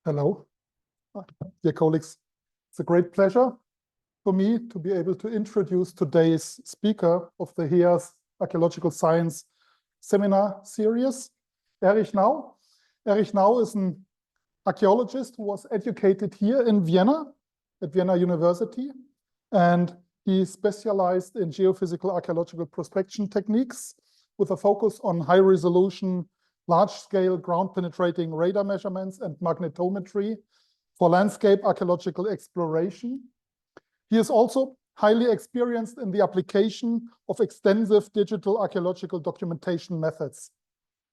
Hello, dear colleagues. It's a great pleasure for me to be able to introduce today's speaker of the HEAS Archaeological Science Seminar series, Erich Now. Erich Now is an archaeologist who was educated here in Vienna, at Vienna University, and he specialized in geophysical archaeological prospection techniques with a focus on high-resolution, large-scale ground-penetrating radar measurements and magnetometry for landscape archaeological exploration. He is also highly experienced in the application of extensive digital archaeological documentation methods.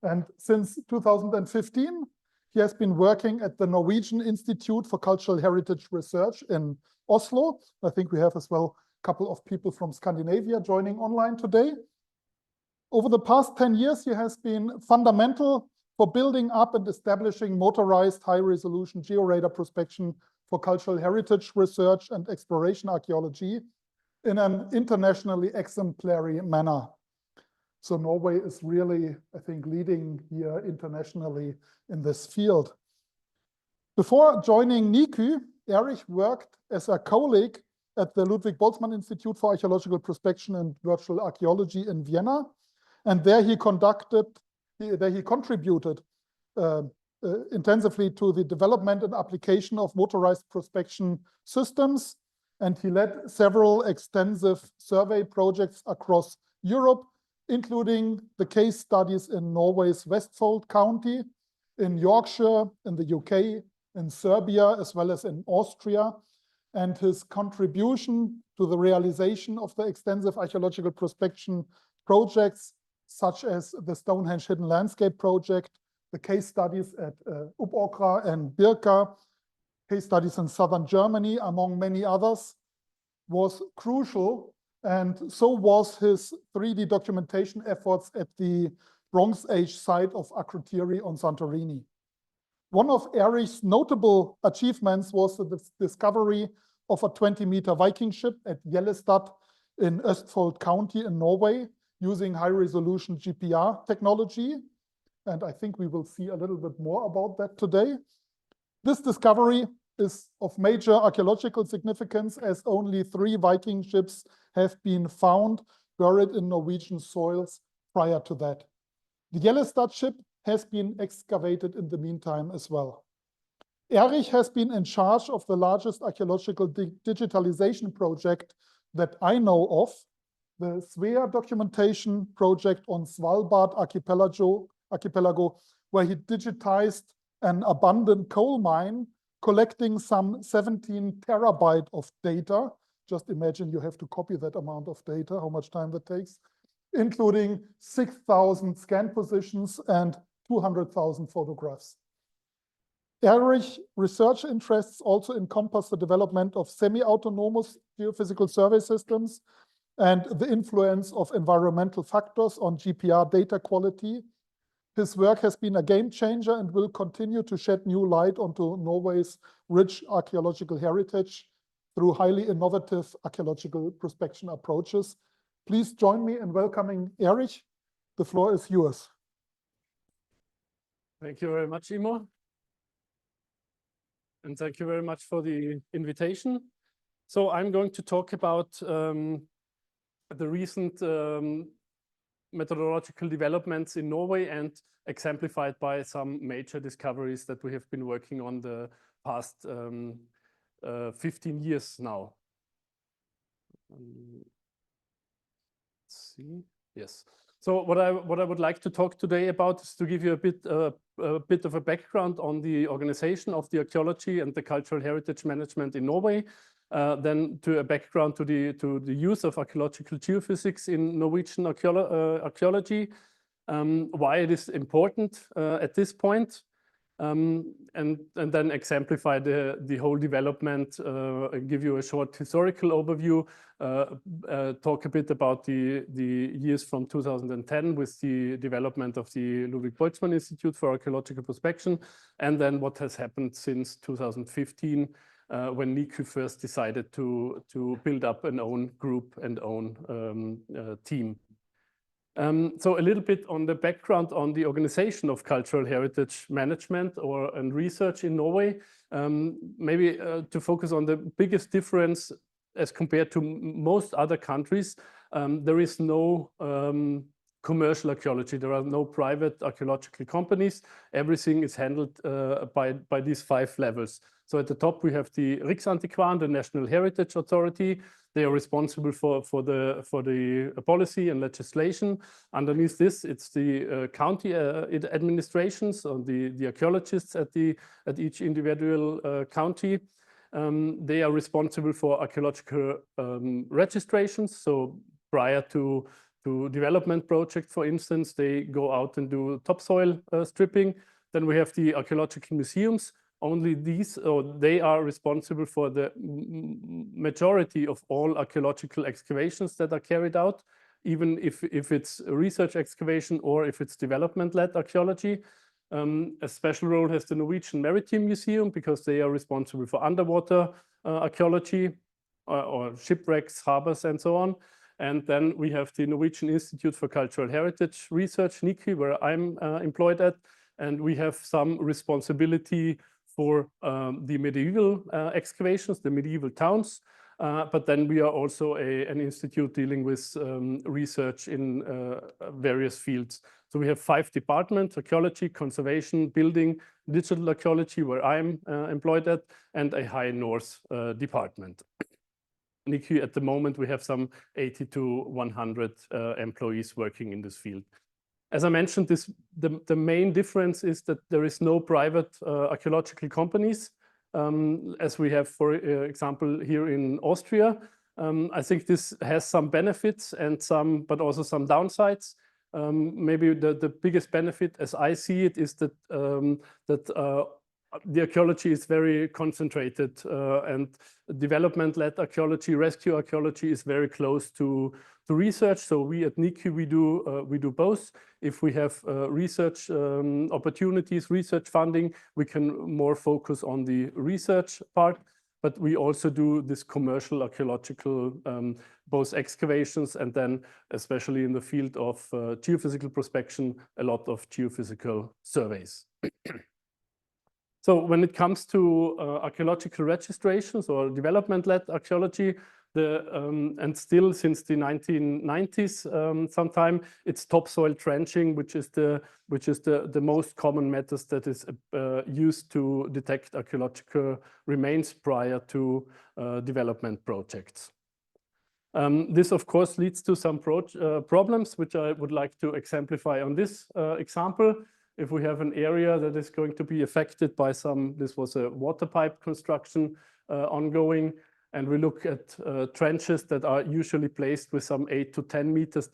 And since 2015, he has been working at the Norwegian Institute for Cultural Heritage Research in Oslo. I think we have as well a couple of people from Scandinavia joining online today. Over the past 10 years, he has been fundamental for building up and establishing motorized high-resolution georadar prospection for cultural heritage research and exploration archaeology in an internationally exemplary manner. So Norway is really, I think, leading here internationally in this field. Before joining NICU, Erich worked as a colleague at the Ludwig Boltzmann Institute for Archaeological Prospection and Virtual Archaeology in Vienna. And there he contributed intensively to the development and application of motorized prospection systems. And he led several extensive survey projects across Europe, including the case studies in Norway's Vestfold County, in Yorkshire, in the UK, in Serbia, as well as in Austria. And his contribution to the realization of the extensive archaeological prospection projects, such as the Stonehenge Hidden Landscape Project, the case studies at Uppåkra and Birka, case studies in southern Germany, among many others, was crucial. And so was his 3D documentation efforts at the Bronze Age site of Akrotiri on Santorini. One of Erich's notable achievements was the discovery of a 20-meter Viking ship at Gjellestad in Østfold County in Norway, using high-resolution GPR technology. And I think we will see a little bit more about that today. This discovery is of major archaeological significance, as only 3 Viking ships have been found buried in Norwegian soils prior to that. The Gjellestad ship has been excavated in the meantime as well. Erich has been in charge of the largest archaeological digitalization project that I know of, the Svea documentation project on Svalbard archipelago, where he digitized an abundant coal mine, collecting some 17 terabytes of data. Just imagine you have to copy that amount of data, how much time that takes, including 6,000 scan positions and 200,000 photographs. Erich's research interests also encompass the development of semi-autonomous geophysical survey systems and the influence of environmental factors on GPR data quality. His work has been a game changer and will continue to shed new light onto Norway's rich archaeological heritage through highly innovative archaeological prospection approaches. Please join me in welcoming Erich. The floor is yours. Thank you very much, Imo. And thank you very much for the invitation. So I'm going to talk about the recent methodological developments in Norway and exemplified by some major discoveries that we have been working on the past 15 years now. Let's see. Yes. So what I would like to talk today about is to give you a bit of a background on the organization of the archaeology and the cultural heritage management in Norway. Then to a background to the use of archaeological geophysics in Norwegian archaeology, why it is important at this point, and then exemplify the whole development, give you a short historical overview, talk a bit about the years from 2010 with the development of the Ludwig Boltzmann Institute for Archaeological Prospection, and then what has happened since 2015, when NICU first decided to build up an own group and own team. So a little bit on the background on the organization of cultural heritage management and research in Norway. Maybe to focus on the biggest difference as compared to most other countries, there is no commercial archaeology. There are no private archaeological companies. Everything is handled by these 5 levels. So at the top we have the Riksantikvaren, the National Heritage Authority. They are responsible for the policy and legislation. Underneath this, it's the county administrations or the archaeologists at each individual county. They are responsible for archaeological registrations. So prior to development project, for instance, they go out and do topsoil stripping. Then we have the archaeological museums. Only these, or they are responsible for the majority of all archaeological excavations that are carried out, even if it's research excavation or if it's development-led archaeology. A special role has the Norwegian Maritime Museum because they are responsible for underwater archaeology or shipwrecks, harbors, and so on. And then we have the Norwegian Institute for Cultural Heritage Research, NICI, where I'm employed at, and we have some responsibility for the medieval excavations, the medieval towns. But then we are also an institute dealing with research in various fields. So we have 5 departments: archaeology, conservation, building, digital archaeology, where I'm employed at, and a High North department. NICU, at the moment, we have some 80 to 100 employees working in this field. As I mentioned, the main difference is that there is no private archaeological companies, as we have, for example, here in Austria. I think this has some benefits and but also some downsides. Maybe the biggest benefit, as I see it, is that the archaeology is very concentrated, and development-led archaeology, rescue archaeology is very close to research. So we at NICU, we do both. If we have research opportunities, research funding, we can more focus on the research part. But we also do this commercial archaeological, both excavations and then, especially in the field of geophysical prospection, a lot of geophysical surveys. So when it comes to archaeological registrations or development-led archaeology, and still since the 1990s, sometime, it's topsoil trenching, which is the most common method that is used to detect archaeological remains prior to development projects. This, of course, leads to some problems, which I would like to exemplify on this example. If we have an area that is going to be affected by this was a water pipe construction ongoing, and we look at trenches that are usually placed with some 8 to 10 meters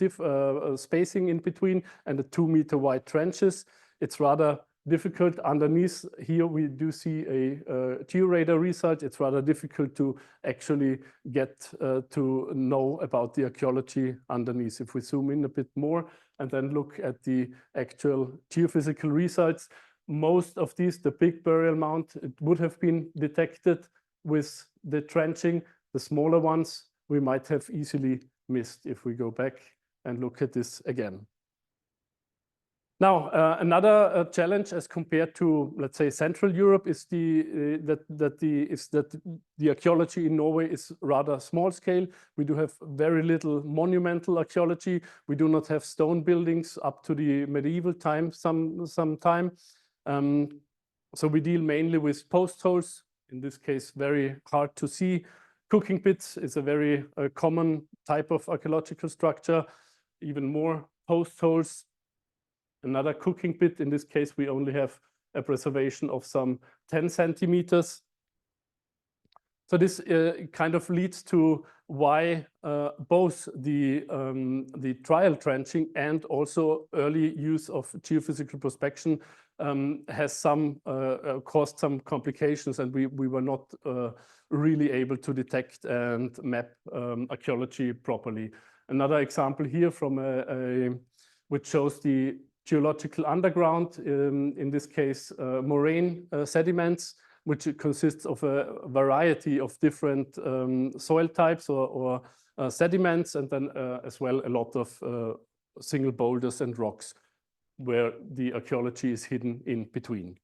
spacing in between, and the 2-meter wide trenches. It's rather difficult. Underneath here, we do see a georadar result. It's rather difficult to actually get to know about the archaeology underneath. If we zoom in a bit more and then look at the actual geophysical results, most of these, the big burial mound, it would have been detected with the trenching. The smaller ones we might have easily missed if we go back and look at this again. Now, another challenge as compared to, let's say, Central Europe is that the archaeology in Norway is rather small scale. We do have very little monumental archaeology. We do not have stone buildings up to the medieval time, some time. So we deal mainly with post holes. In this case, very hard to see. Cooking pits is a very common type of archaeological structure. Even more post holes. Another cooking pit. In this case, we only have a preservation of some 10 centimeters. So this kind of leads to why both the trial trenching and also early use of geophysical prospection has caused some complications, and we were not really able to detect and map archaeology properly. Another example here from which shows the geological underground, in this case, moraine sediments, which consists of a variety of different soil types or sediments, and then as well a lot of single boulders and rocks where the archaeology is hidden in between.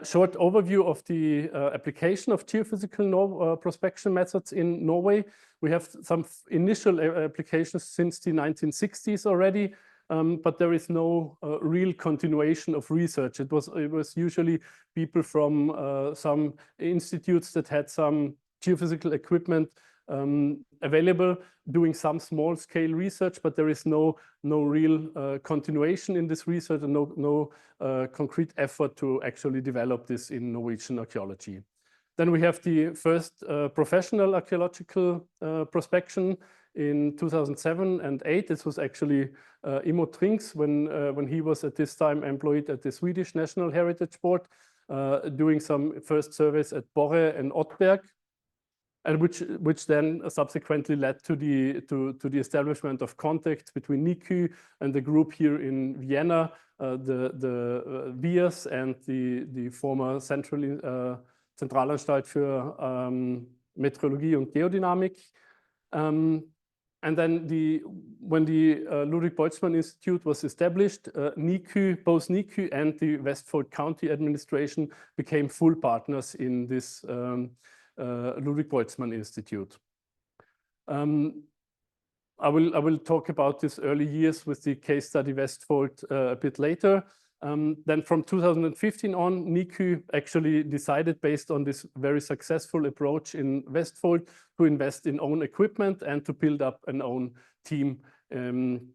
Short overview of the application of geophysical prospection methods in Norway. We have some initial applications since the 1960s already, but there is no real continuation of research. It was usually people from some institutes that had some geophysical equipment available, doing some small scale research, but there is no real continuation in this research and no concrete effort to actually develop this in Norwegian archaeology. Then we have the first professional archaeological prospection in 2007 and 2008. This was actually Immo Trinks when he was at this time employed at the Swedish National Heritage Board, doing some first surveys at Borre and Ottberg, and which then subsequently led to the establishment of contacts between NICU and the group here in Vienna, the HEAS and the former Zentralanstalt für Meteorologie und Geodynamik. And then when the Ludwig Boltzmann Institute was established, NICU, both NICU and the Vestfold County Administration became full partners in this Ludwig Boltzmann Institute. I will talk about this early years with the case study Vestfold a bit later. Then from 2015 on, NICU actually decided, based on this very successful approach in Vestfold, to invest in own equipment and to build up an own team in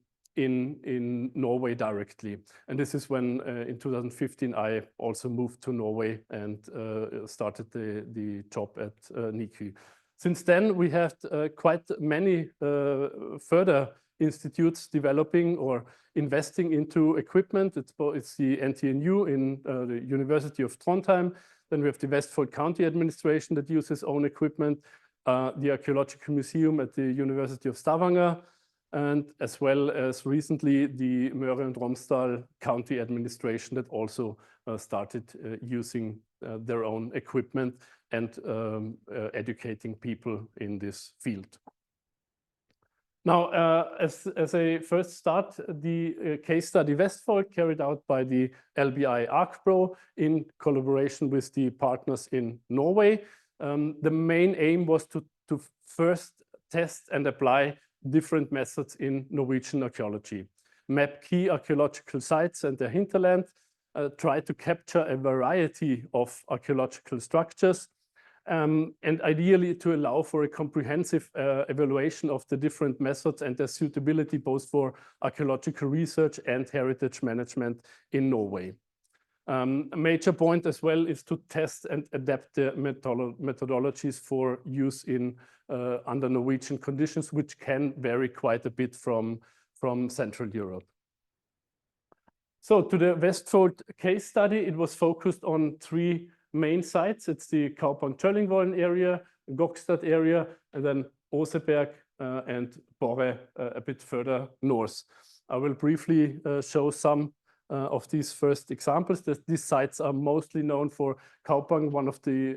Norway directly. And this is when in 2015 I also moved to Norway and started the job at NICU. Since then we have quite many further institutes developing or investing into equipment. It's the NTNU in the University of Trondheim. Then we have the Vestfold County Administration that uses own equipment, the Archaeological Museum at the University of Stavanger, and as well as recently the Møre and Romsdal County Administration that also started using their own equipment and educating people in this field. Now, as a first start, the case study Vestfold carried out by the LBI ArcPro in collaboration with the partners in Norway. The main aim was to first test and apply different methods in Norwegian archaeology, map key archaeological sites and their hinterland, try to capture a variety of archaeological structures, and ideally to allow for a comprehensive evaluation of the different methods and their suitability both for archaeological research and heritage management in Norway. A major point as well is to test and adapt the methodologies for use in under Norwegian conditions, which can vary quite a bit from Central Europe. So to the Vestfold case study, it was focused on three main sites. It's the Kaupang-Tøllingvollen area, Gokstad area, and then Oseberg and Borre a bit further north. I will briefly show some of these first examples. These sites are mostly known for Kaupang, one of the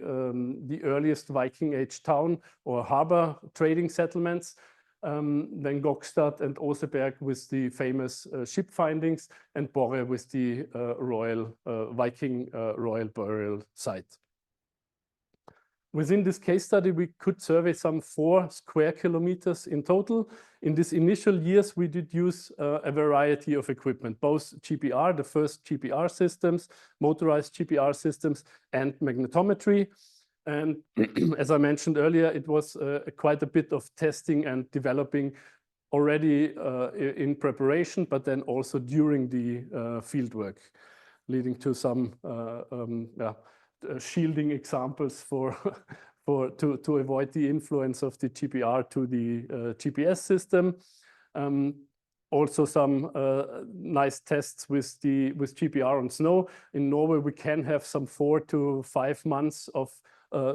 earliest Viking Age town or harbor trading settlements. Then Gokstad and Oseberg with the famous ship findings, and Borre with the royal Viking royal burial site. Within this case study, we could survey some 4 square kilometers in total. In these initial years, we did use a variety of equipment, both GPR, the first GPR systems, motorized GPR systems, and magnetometry. And as I mentioned earlier, it was quite a bit of testing and developing already in preparation, but then also during the fieldwork, leading to some shielding examples to avoid the influence of the GPR to the GPS system. Also some nice tests with GPR on snow. In Norway, we can have some 4 to 5 months of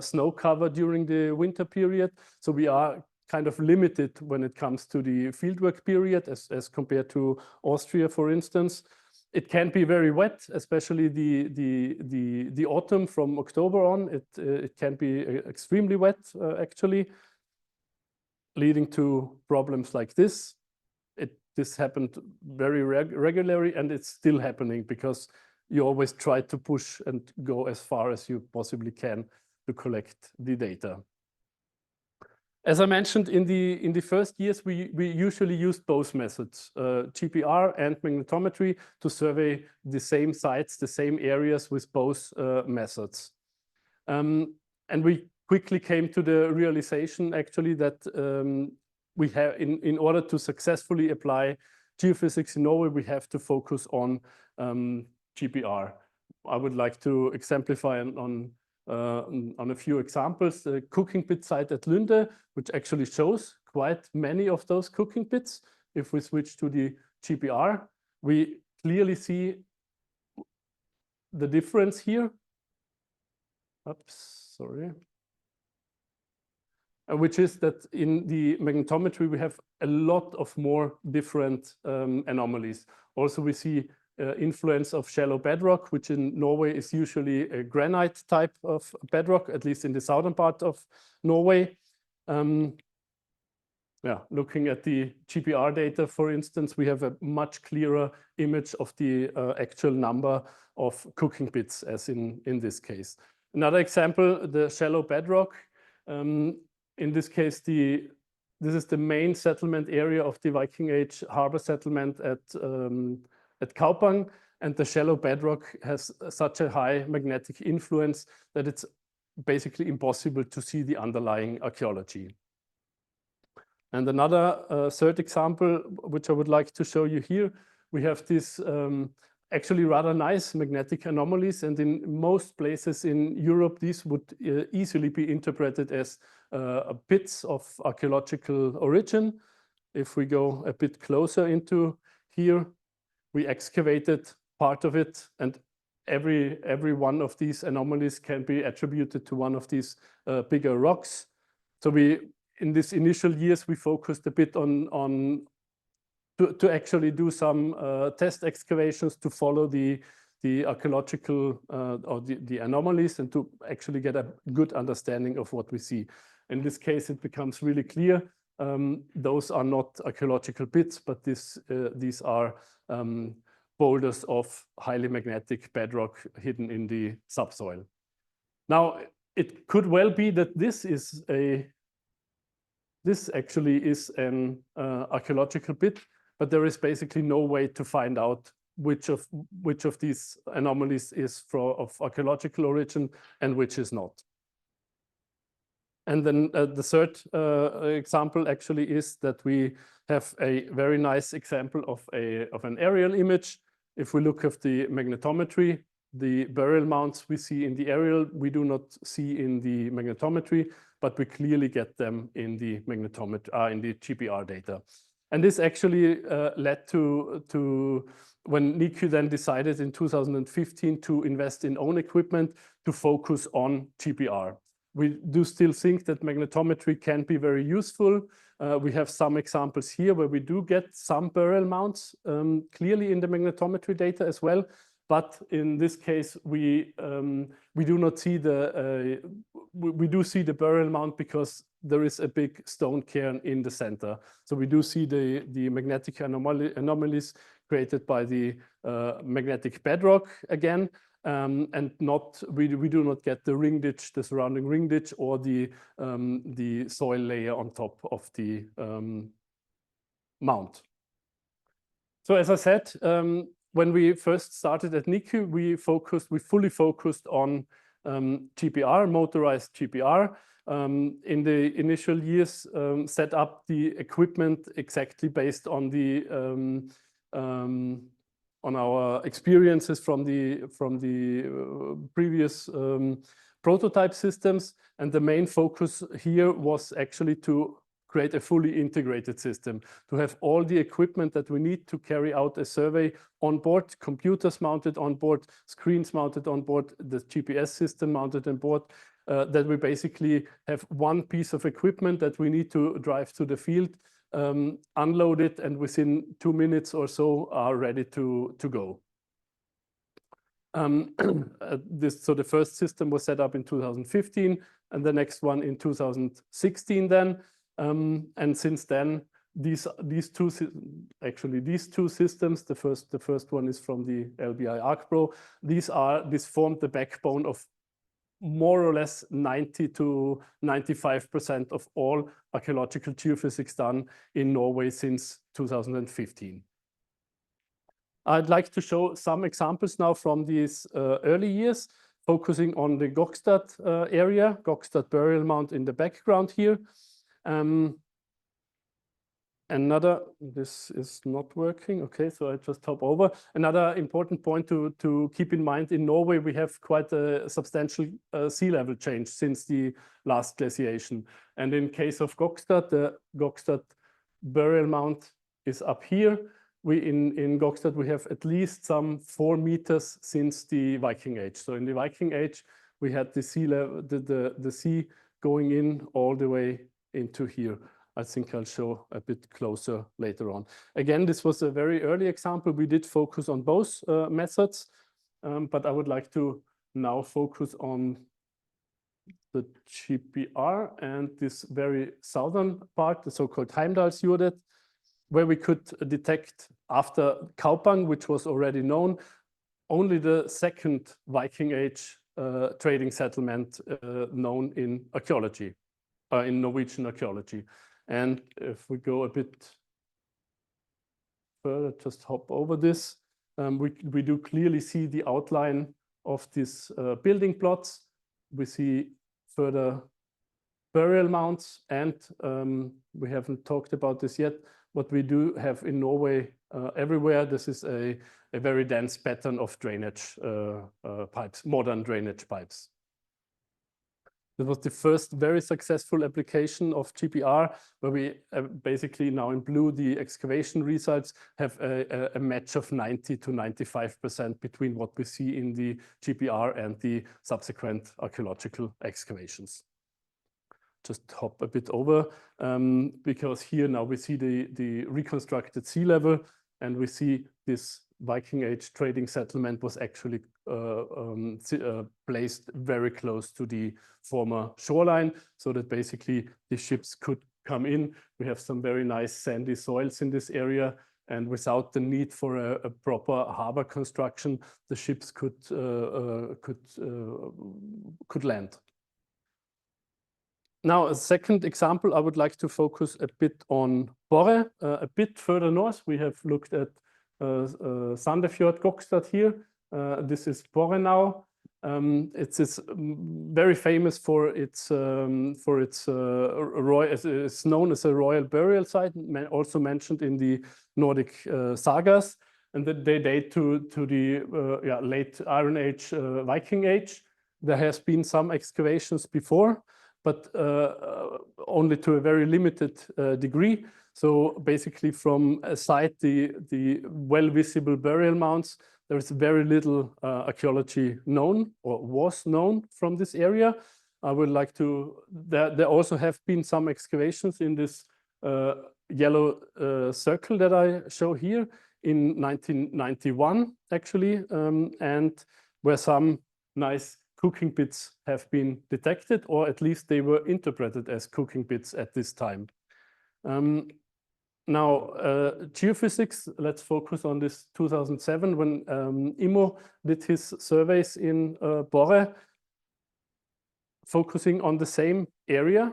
snow cover during the winter period. So we are kind of limited when it comes to the fieldwork period as compared to Austria, for instance. It can be very wet, especially the autumn from October on. It can be extremely wet, actually, leading to problems like this. this happened very regularly, and it's still happening because you always try to push and go as far as you possibly can to collect the data. As I mentioned, in the first years, we usually used both methods, GPR and magnetometry, to survey the same sites, the same areas with both methods. And we quickly came to the realization, actually, that we have, in order to successfully apply geophysics in Norway, we have to focus on GPR. I would like to exemplify on a few examples. The cooking pit site at Lunde, which actually shows quite many of those cooking pits. If we switch to the GPR, we clearly see the difference here. Oops, sorry. Which is that in the magnetometry, we have a lot of more different anomalies. Also, we see influence of shallow bedrock, which in Norway is usually a granite type of bedrock, at least in the southern part of Norway. Yeah, looking at the GPR data, for instance, we have a much clearer image of the actual number of cooking pits, as in this case. Another example, the shallow bedrock. In this case, this is the main settlement area of the Viking Age harbor settlement at Kaupang, and the shallow bedrock has such a high magnetic influence that it's basically impossible to see the underlying archaeology. And another third example, which I would like to show you here, we have this actually rather nice magnetic anomalies, and in most places in Europe, these would easily be interpreted as pits of archaeological origin. If we go a bit closer into here, we excavated part of it, and every one of these anomalies can be attributed to one of these bigger rocks. So in these initial years, we focused a bit on to actually do some test excavations to follow the archaeological or the anomalies, and to actually get a good understanding of what we see. In this case, it becomes really clear. Those are not archaeological pits, but these are boulders of highly magnetic bedrock hidden in the subsoil. Now, it could well be that this actually is an archaeological pit, but there is basically no way to find out which of these anomalies is of archaeological origin and which is not. And then the third example actually is that we have a very nice example of an aerial image. If we look at the magnetometry, the burial mounds we see in the aerial, we do not see in the magnetometry, but we clearly get them in the magnetometry, in the GPR data. And this actually led to when NICU then decided in 2015 to invest in own equipment to focus on GPR. We do still think that magnetometry can be very useful. We have some examples here where we do get some burial mounds clearly in the magnetometry data as well. But in this case, we do not see we do see the burial mound because there is a big stone cairn in the center. So we do see the magnetic anomalies created by the magnetic bedrock again. And we do not get the ring ditch, the surrounding ring ditch, or the soil layer on top of the mount. So as I said, when we first started at NICU, we fully focused on GPR, motorized GPR. In the initial years, set up the equipment exactly based on on our experiences from the previous prototype systems. And the main focus here was actually to create a fully integrated system, to have all the equipment that we need to carry out a survey on board, computers mounted on board, screens mounted on board, the GPS system mounted on board, that we basically have one piece of equipment that we need to drive to the field, unload it, and within 2 minutes or so are ready to go. So the first system was set up in 2015, and the next one in 2016 then. And since then, these two systems, the first one is from the LBI ArcPro. This formed the backbone of more or less 90 to 95% of all archaeological geophysics done in Norway since 2015. I'd like to show some examples now from these early years, focusing on the Gokstad area, Gokstad burial mound in the background here. This is not working. Okay, so I just hop over. Another important point to keep in mind, in Norway, we have quite a substantial sea level change since the last glaciation. And in case of Gokstad, the Gokstad burial mound is up here. In Gokstad, we have at least some 4 meters since the Viking Age. So in the Viking Age, we had the sea level, the sea going in all the way into here. I think I'll show a bit closer later on. Again, this was a very early example. We did focus on both methods, but I would like to now focus on the GPR and this very southern part, the so-called Heimdalsjordet, where we could detect after Kaupang, which was already known, only the second Viking Age trading settlement known in archaeology, in Norwegian archaeology. And if we go a bit further, just hop over this, we do clearly see the outline of these building plots. We see further burial mounds, and we haven't talked about this yet. What we do have in Norway everywhere, this is a very dense pattern of drainage pipes, modern drainage pipes. This was the first very successful application of GPR, where we basically now in blue, the excavation results have a match of 90 to 95% between what we see in the GPR and the subsequent archaeological excavations. Just hop a bit over, because here now we see the reconstructed sea level, and we see this Viking Age trading settlement was actually placed very close to the former shoreline, so that basically the ships could come in. We have some very nice sandy soils in this area, and without the need for a proper harbor construction, the ships could land. Now, a second example, I would like to focus a bit on Borre. A bit further north, we have looked at Sandefjord, Gokstad here. This is Borre now. It's very famous for its it's known as a royal burial site, also mentioned in the Nordic sagas, and that they date to the late Iron Age, Viking Age. There has been some excavations before, but only to a very limited degree. So basically from aside the well-visible burial mounds, there is very little archaeology known or was known from this area. I would like to, there also have been some excavations in this yellow circle that I show here in 1991, actually, and where some nice cooking bits have been detected, or at least they were interpreted as cooking bits at this time. Now, geophysics, let's focus on this 2007 when Immo did his surveys in Borre, focusing on the same area.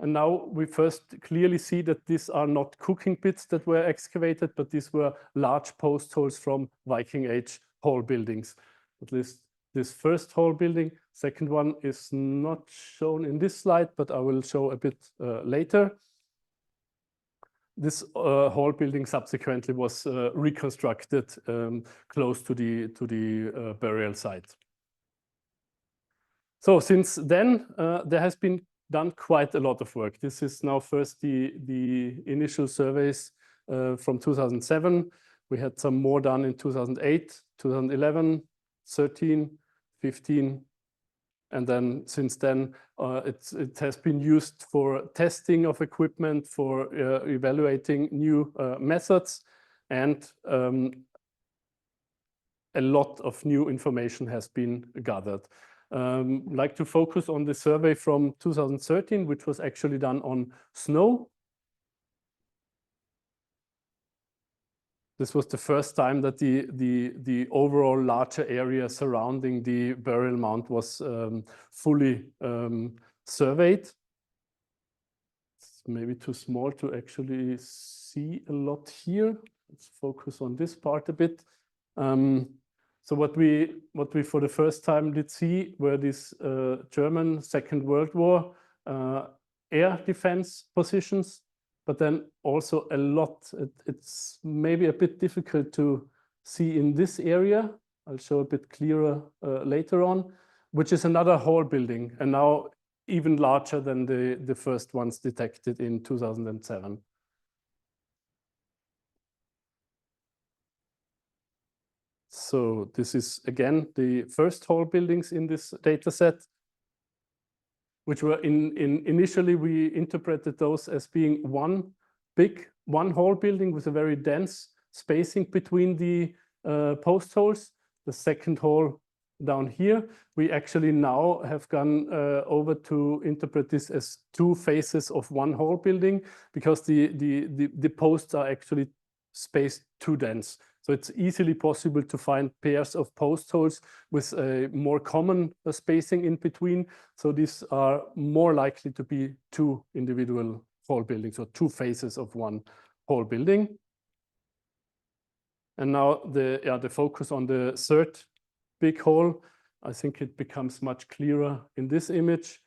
And now we first clearly see that these are not cooking pits that were excavated, but these were large post holes from Viking Age hall buildings. At least this first hall building. Second one is not shown in this slide, but I will show a bit later. This hall building subsequently was reconstructed close to the burial site. So since then, there has been done quite a lot of work. This is now first the initial surveys from 2007. We had some more done in 2008, 2011, 13, 15, and then since then it has been used for testing of equipment, for evaluating new methods, and a lot of new information has been gathered. Like to focus on the survey from 2013, which was actually done on snow This was the first time that the overall larger area surrounding the burial mound was fully surveyed. It's maybe too small to actually see a lot here. Let's focus on this part a bit. So what we for the first time did see were these German Second World War air defense positions, but then also a lot. It's maybe a bit difficult to see in this area. I'll show a bit clearer later on, which is another hall building, and now even larger than the first ones detected in 2007. So this is again the first hall buildings in this data set, which were initially we interpreted those as being one hall building with a very dense spacing between the post holes. The second hall down here, we actually now have gone over to interpret this as two faces of one hall building, because the posts are actually spaced too dense. So it's easily possible to find pairs of post holes with a more common spacing in between. So these are more likely to be two individual hall buildings, or two faces of one hall building. And now the focus on the third big hole, I think it becomes much clearer in this image,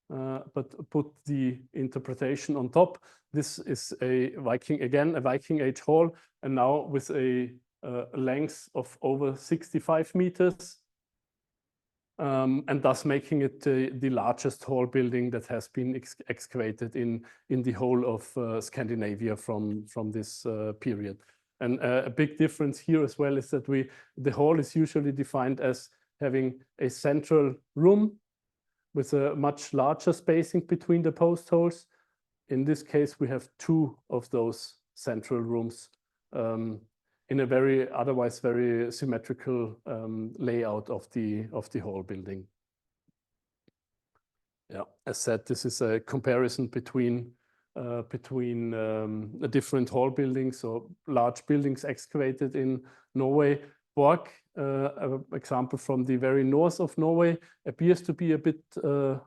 but put the interpretation on top. This is a Viking Age hall, and now with a length of over 65 meters, and thus making it the largest hall building that has been excavated in the whole of Scandinavia from this period. And a big difference here as well is that the hall is usually defined as having a central room with a much larger spacing between the post holes. In this case, we have two of those central rooms in a otherwise very symmetrical layout of the hall building. Yeah, as said, this is a comparison between different hall buildings or large buildings excavated in Norway. Borg, an example from the very north of Norway, appears to be a bit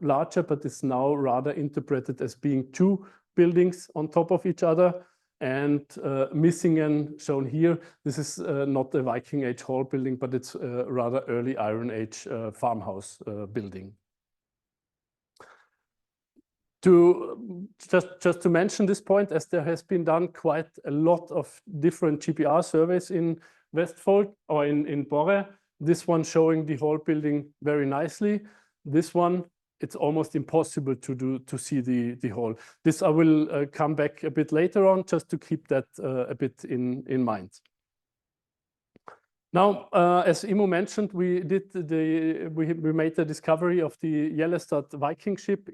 larger, but is now rather interpreted as being two buildings on top of each other. And Missingen, shown here, this is not a Viking Age hall building, but it's a rather early Iron Age farmhouse building. Just to mention this point, as there has been done quite a lot of different GPR surveys in Vestfold or in Borre, this one showing the hall building very nicely. This one, it's almost impossible to see the hall. This I will come back a bit later on, just to keep that a bit in mind. Now, as Imo mentioned, we made the discovery of the Jellestad Viking ship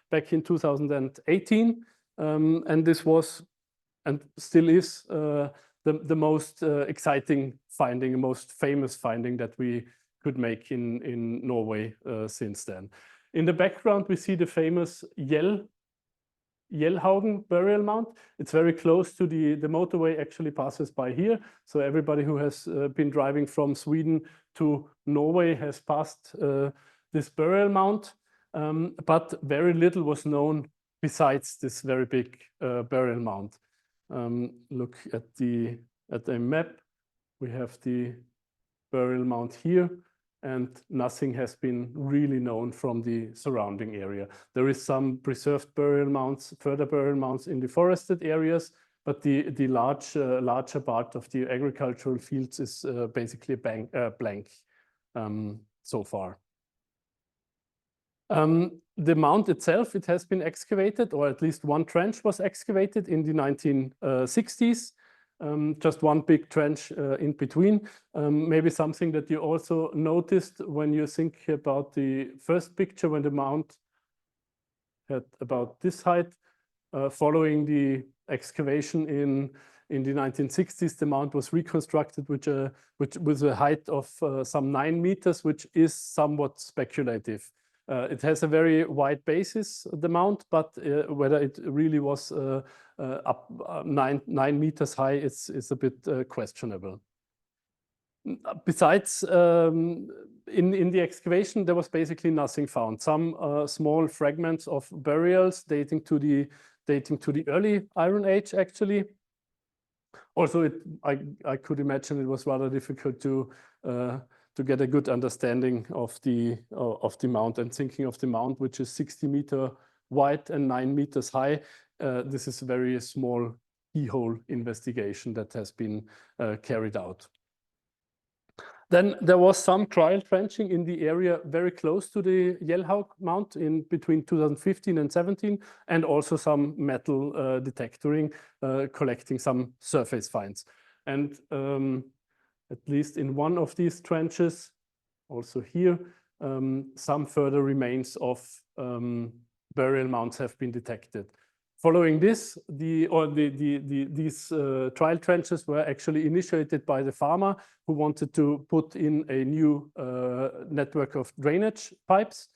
back in 2018, and this was and still is the most exciting finding, most famous finding that we could make in Norway since then. In the background, we see the famous Jellhaugen burial mound. It's very close to the motorway, actually passes by here. So everybody who has been driving from Sweden to Norway has passed this burial mound. But very little was known besides this very big burial mound. Look at the map. We have the burial mound here, and nothing has been really known from the surrounding area. There is some preserved burial mounds, further burial mounds in the forested areas, but the larger part of the agricultural fields is basically blank so far. The mound itself, it has been excavated, or at least one trench was excavated in the 1960s. Just one big trench in between. Maybe something that you also noticed when you think about the first picture, when the mound had about this height. Following the excavation in the 1960s, the mound was reconstructed with a height of some 9 meters, which is somewhat speculative. It has a very wide basis, the mount, but whether it really was up 9 meters high is a bit questionable. Besides, in the excavation, there was basically nothing found. Some small fragments of burials dating to the early Iron Age, actually. Also, I could imagine it was rather difficult to get a good understanding of the mount, and thinking of the mount, which is 60 meters wide and 9 meters high. This is a very small keyhole investigation that has been carried out. Then there was some trial trenching in the area very close to the Yellhaug Mount in between 2015 and 17, and also some metal detectoring, collecting some surface finds. And at least in one of these trenches, also here, some further remains of burial mounds have been detected. Following this, these trial trenches were actually initiated by the farmer who wanted to put in a new network of drainage pipes.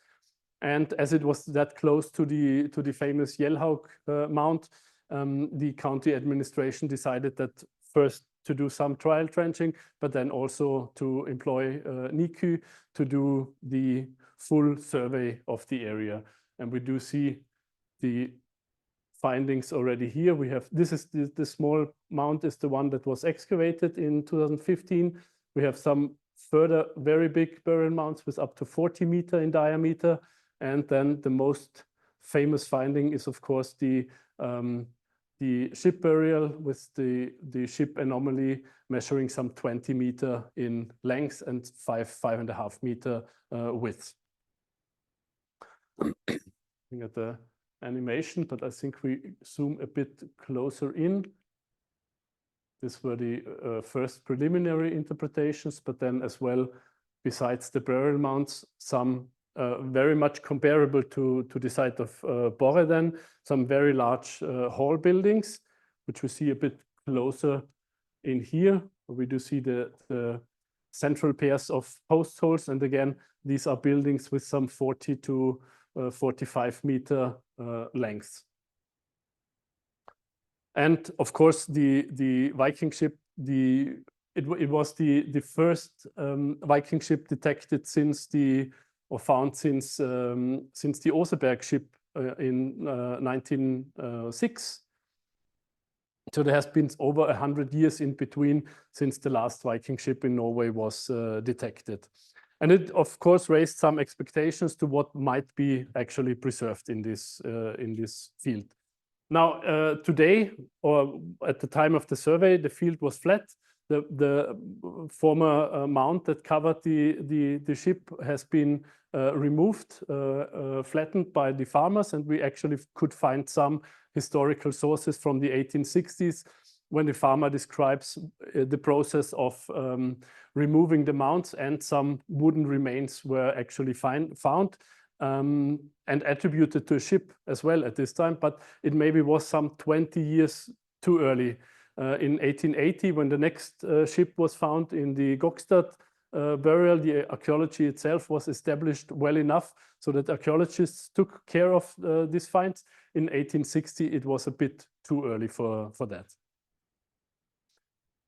And as it was that close to the famous Yellhaug Mount, the county administration decided that first to do some trial trenching, but then also to employ NICU to do the full survey of the area. And we do see the findings already here. We have, this is the small mount is the one that was excavated in 2015. We have some further very big burial mounds with up to 40 meters in diameter. And then the most famous finding is, of course, the ship burial with the ship anomaly measuring some 20 meters in length and 5.5 meters width. Looking at the animation, but I think we zoom a bit closer in. These were the first preliminary interpretations, but then as well, besides the burial mounds, some very much comparable to the site of Borre then, some very large hall buildings, which we see a bit closer in here. We do see the central pairs of post holes, and again, these are buildings with some 40 to 45 meter length. And of course, the Viking ship, it was the first Viking ship detected since found since the Oseberg ship in 1906. So there has been over 100 years in between since the last Viking ship in Norway was detected. And it, of course, raised some expectations to what might be actually preserved in this field. Now, today, or at the time of the survey, the field was flat. The former mount that covered the ship has been removed, flattened by the farmers, and we actually could find some historical sources from the 1860s when the farmer describes the process of removing the mounts, and some wooden remains were actually found and attributed to a ship as well at this time, but it maybe was some 20 years too early. In 1880, when the next ship was found in the Gokstad burial, the archaeology itself was established well enough so that archaeologists took care of these finds. In 1860, it was a bit too early for that.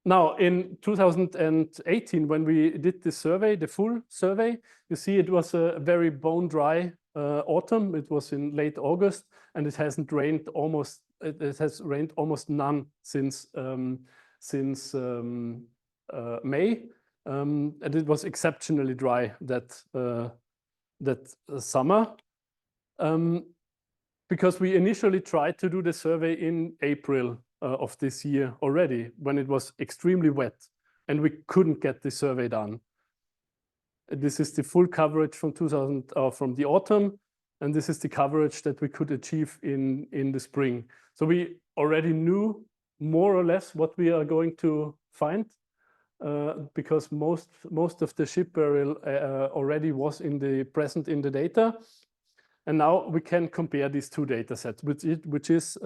Now, in 2018, when we did the survey, the full survey, you see it was a very bone dry autumn. It was in late August, and it hasn't rained almost. It has rained almost none since May, and it was exceptionally dry that summer. Because we initially tried to do the survey in April of this year already, when it was extremely wet, and we couldn't get the survey done. This is the full coverage from from the autumn, and this is the coverage that we could achieve in the spring. So we already knew more or less what we are going to find, because most of the ship burial already was present in the data. And now we can compare these two data sets, which is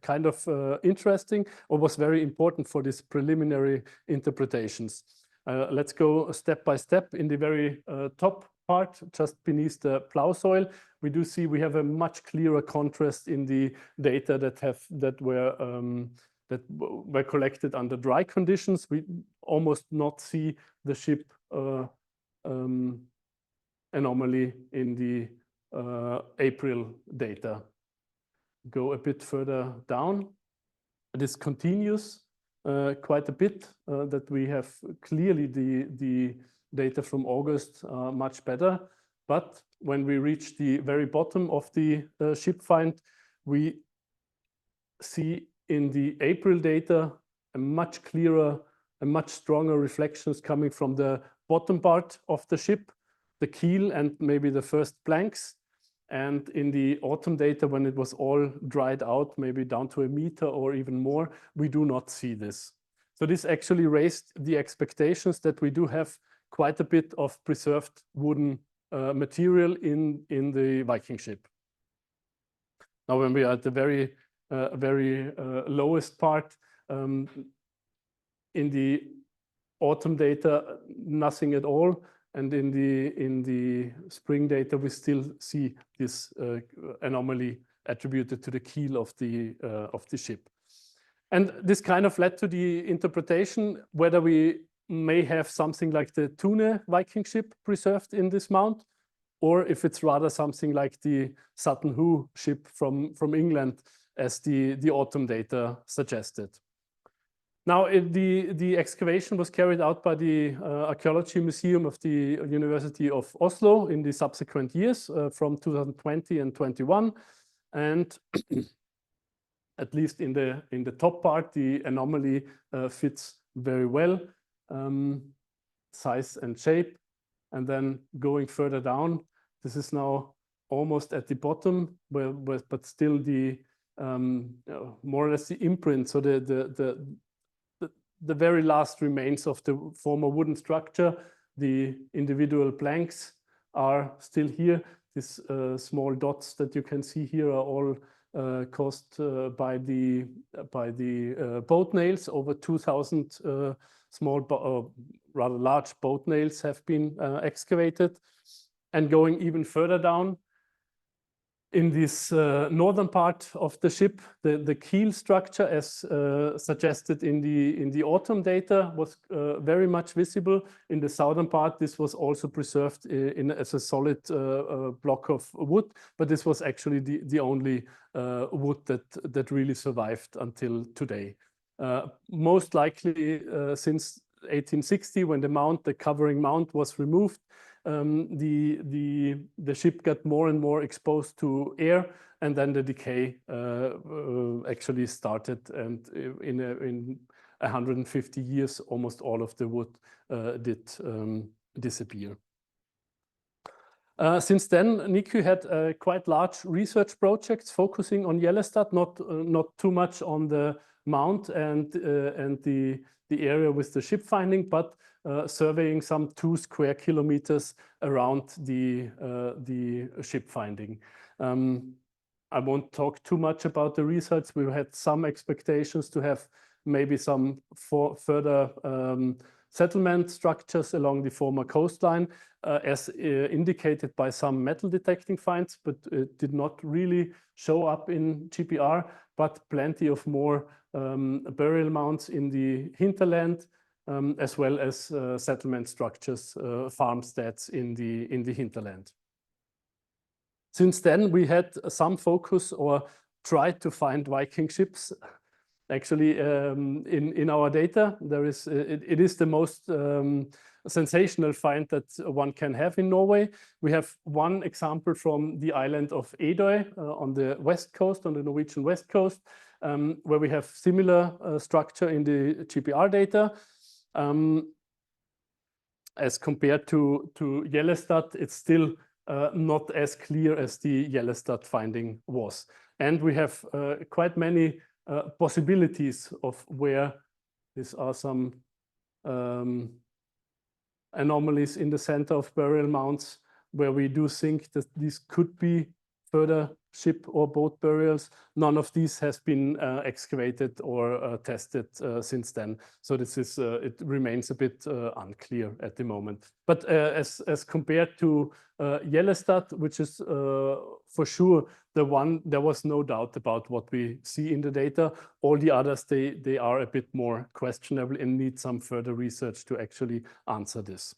kind of interesting, or was very important for these preliminary interpretations. Let's go step by step. In the very top part, just beneath the plow soil, we do see we have a much clearer contrast in the data that were collected under dry conditions. We almost not see the ship anomaly in the April data. Go a bit further down. This continues quite a bit, that we have clearly the data from August much better. But when we reach the very bottom of the ship find, we see in the April data a much clearer, a much stronger reflections coming from the bottom part of the ship, the keel and maybe the first planks. And in the autumn data, when it was all dried out, maybe down to a meter or even more, we do not see this. So this actually raised the expectations that we do have quite a bit of preserved wooden material in the Viking ship. Now, when we are at the very lowest part, in the autumn data, nothing at all. And in the spring data, we still see this anomaly attributed to the keel of the ship. And this kind of led to the interpretation whether we may have something like the Thune Viking ship preserved in this mount, or if it's rather something like the Sutton Hoo ship from England, as the autumn data suggested. Now, the excavation was carried out by the Archaeology Museum of the University of Oslo in the subsequent years from 2020 and 21. And at least in the top part, the anomaly fits very well, size and shape. And then going further down, this is now almost at the bottom, but still the more or less the imprint. So the very last remains of the former wooden structure, the individual planks are still here. These small dots that you can see here are all caused by the boat nails. Over 2,000 small, rather large boat nails have been excavated. And going even further down, in this northern part of the ship, the keel structure, as suggested in the autumn data, was very much visible. In the southern part, this was also preserved as a solid block of wood, but this was actually the only wood that really survived until today. Most likely since 1860, when the covering mount was removed, the ship got more and more exposed to air, and then the decay actually started. And in 150 years, almost all of the wood did disappear. Since then, NICU had quite large research projects focusing on Yellowstad, not too much on the mount and the area with the ship finding, but surveying some 2 square kilometers around the ship finding. I won't talk too much about the research. We had some expectations to have maybe some further settlement structures along the former coastline, as indicated by some metal detecting finds, but it did not really show up in GPR, but plenty of more burial mounds in the hinterland, as well as settlement structures, farmsteads in the hinterland. Since then, we had some focus or tried to find Viking ships. Actually, in our data, it is the most sensational find that one can have in Norway. We have one example from the island of Edøy on the west coast, on the Norwegian west coast, where we have similar structure in the GPR data. As compared to Yellowstad, it's still not as clear as the Yellowstad finding was. And we have quite many possibilities of where these are some anomalies in the center of burial mounds, where we do think that these could be further ship or boat burials. None of these has been excavated or tested since then. So this is it remains a bit unclear at the moment. But as compared to Yellowstad, which is for sure the one, there was no doubt about what we see in the data. All the others, they are a bit more questionable and need some further research to actually answer this.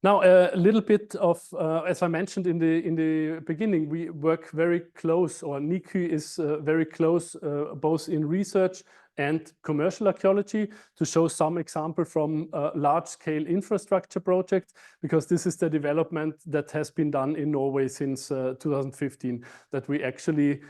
Now, a little bit of, as I mentioned in the beginning, we work very close, or NICU is very close, both in research and commercial archaeology, to show some example from large-scale infrastructure projects, because this is the development that has been done in Norway since 2015, that we actually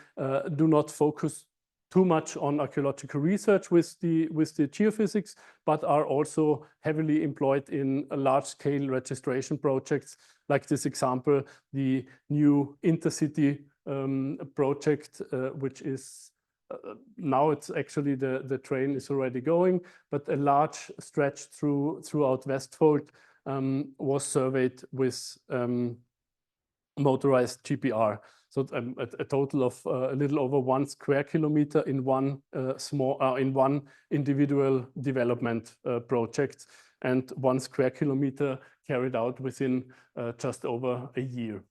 do not focus too much on archaeological research with the geophysics, but are also heavily employed in large-scale registration projects, like this example, the new intercity project, which is now it's actually the train is already going, but a large stretch throughout Vestfold was surveyed with motorized GPR. So a total of a little over 1 square kilometer in one individual development project, and 1 square kilometer carried out within just over a year.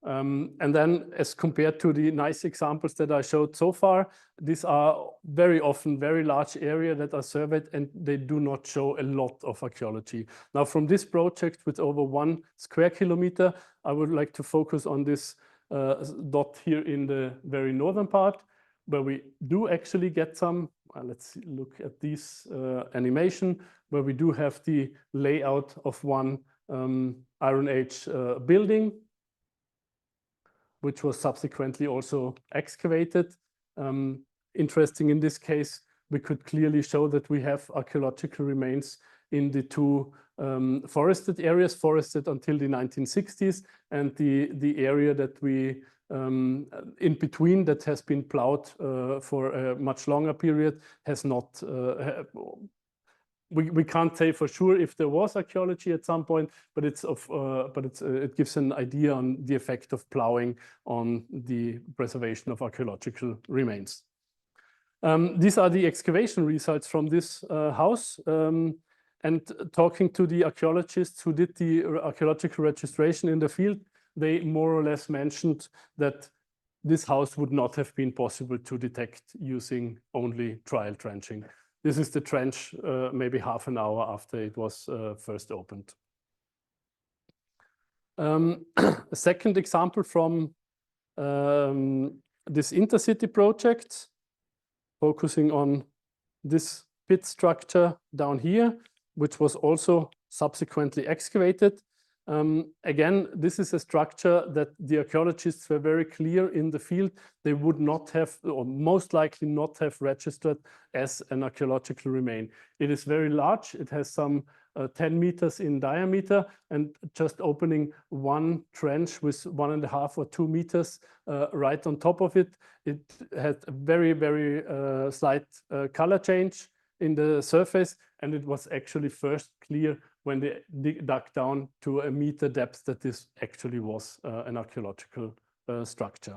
And then, as compared to the nice examples that I showed so far, these are very often very large areas that are surveyed, and they do not show a lot of archaeology. Now, from this project with over 1 square kilometer, I would like to focus on this dot here in the very northern part, where we do actually get some, let's look at this animation, where we do have the layout of one Iron Age building, which was subsequently also excavated. Interesting in this case, we could clearly show that we have archaeological remains in the two forested areas, forested until the 1960s, and the area that we in between that has been plowed for a much longer period has not. We can't say for sure if there was archaeology at some point, but it gives an idea on the effect of plowing on the preservation of archaeological remains. These are the excavation results from this house. And talking to the archaeologists who did the archaeological registration in the field, they more or less mentioned that this house would not have been possible to detect using only trial trenching. This is the trench maybe half an hour after it was first opened. A second example from this intercity project, focusing on this pit structure down here, which was also subsequently excavated. Again, this is a structure that the archaeologists were very clear in the field they would not have, or most likely not have, registered as an archaeological remain. It is very large. It has some 10 meters in diameter, and just opening one trench with 1.5 or 2 meters right on top of it, it had a very, very slight color change in the surface, and it was actually first clear when they dug down to a meter depth that this actually was an archaeological structure.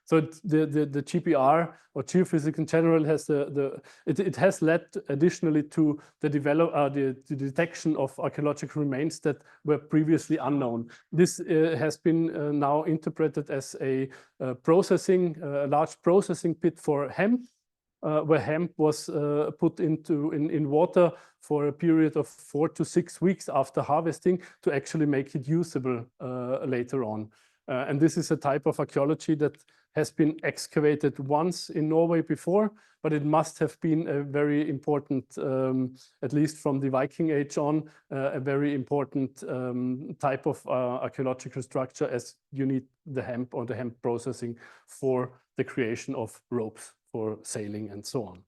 So the GPR, or geophysics in general, has it has led additionally to the detection of archaeological remains that were previously unknown. This has been now interpreted as a large processing pit for hemp, where hemp was put in water for a period of 4 to 6 weeks after harvesting to actually make it usable later on. And this is a type of archaeology that has been excavated once in Norway before, but it must have been a very important, at least from the Viking Age on, a very important type of archaeological structure, as you need the hemp or the hemp processing for the creation of ropes for sailing and so on.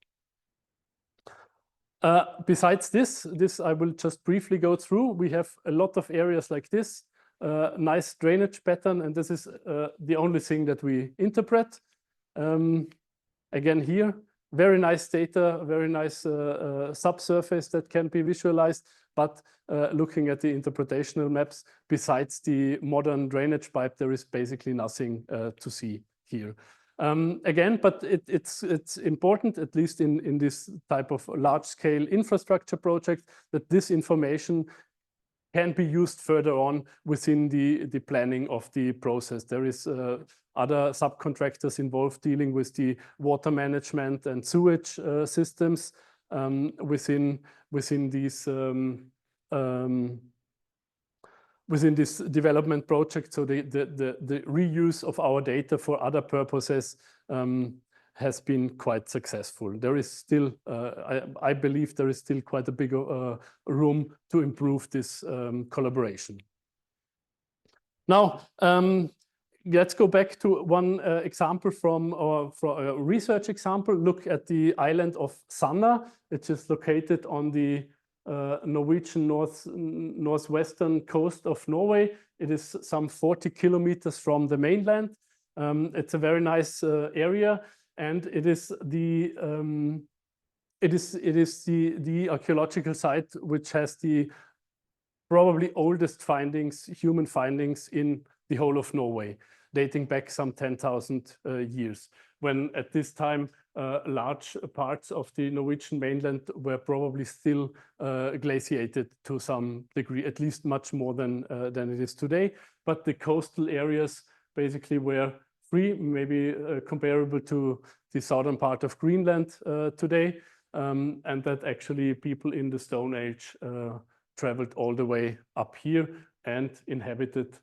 Besides this I will just briefly go through. We have a lot of areas like this, nice drainage pattern, and this is the only thing that we interpret. Again here, very nice data, very nice subsurface that can be visualized, but looking at the interpretational maps, besides the modern drainage pipe, there is basically nothing to see here. Again, but it's important, at least in this type of large-scale infrastructure project, that this information can be used further on within the planning of the process. There is other subcontractors involved dealing with the water management and sewage systems within this development project. So the reuse of our data for other purposes has been quite successful. There is still, I believe there is still quite a big room to improve this collaboration. Now, let's go back to one example from a research example. Look at the island of Sanna. It is located on the Norwegian northwestern coast of Norway. It is some 40 kilometers from the mainland. It's a very nice area, and it is the archaeological site which has the probably oldest findings, human findings in the whole of Norway, dating back some 10,000 years, when at this time large parts of the Norwegian mainland were probably still glaciated to some degree, at least much more than it is today. But the coastal areas basically were free, maybe comparable to the southern part of Greenland today, and that actually people in the Stone Age traveled all the way up here and inhabited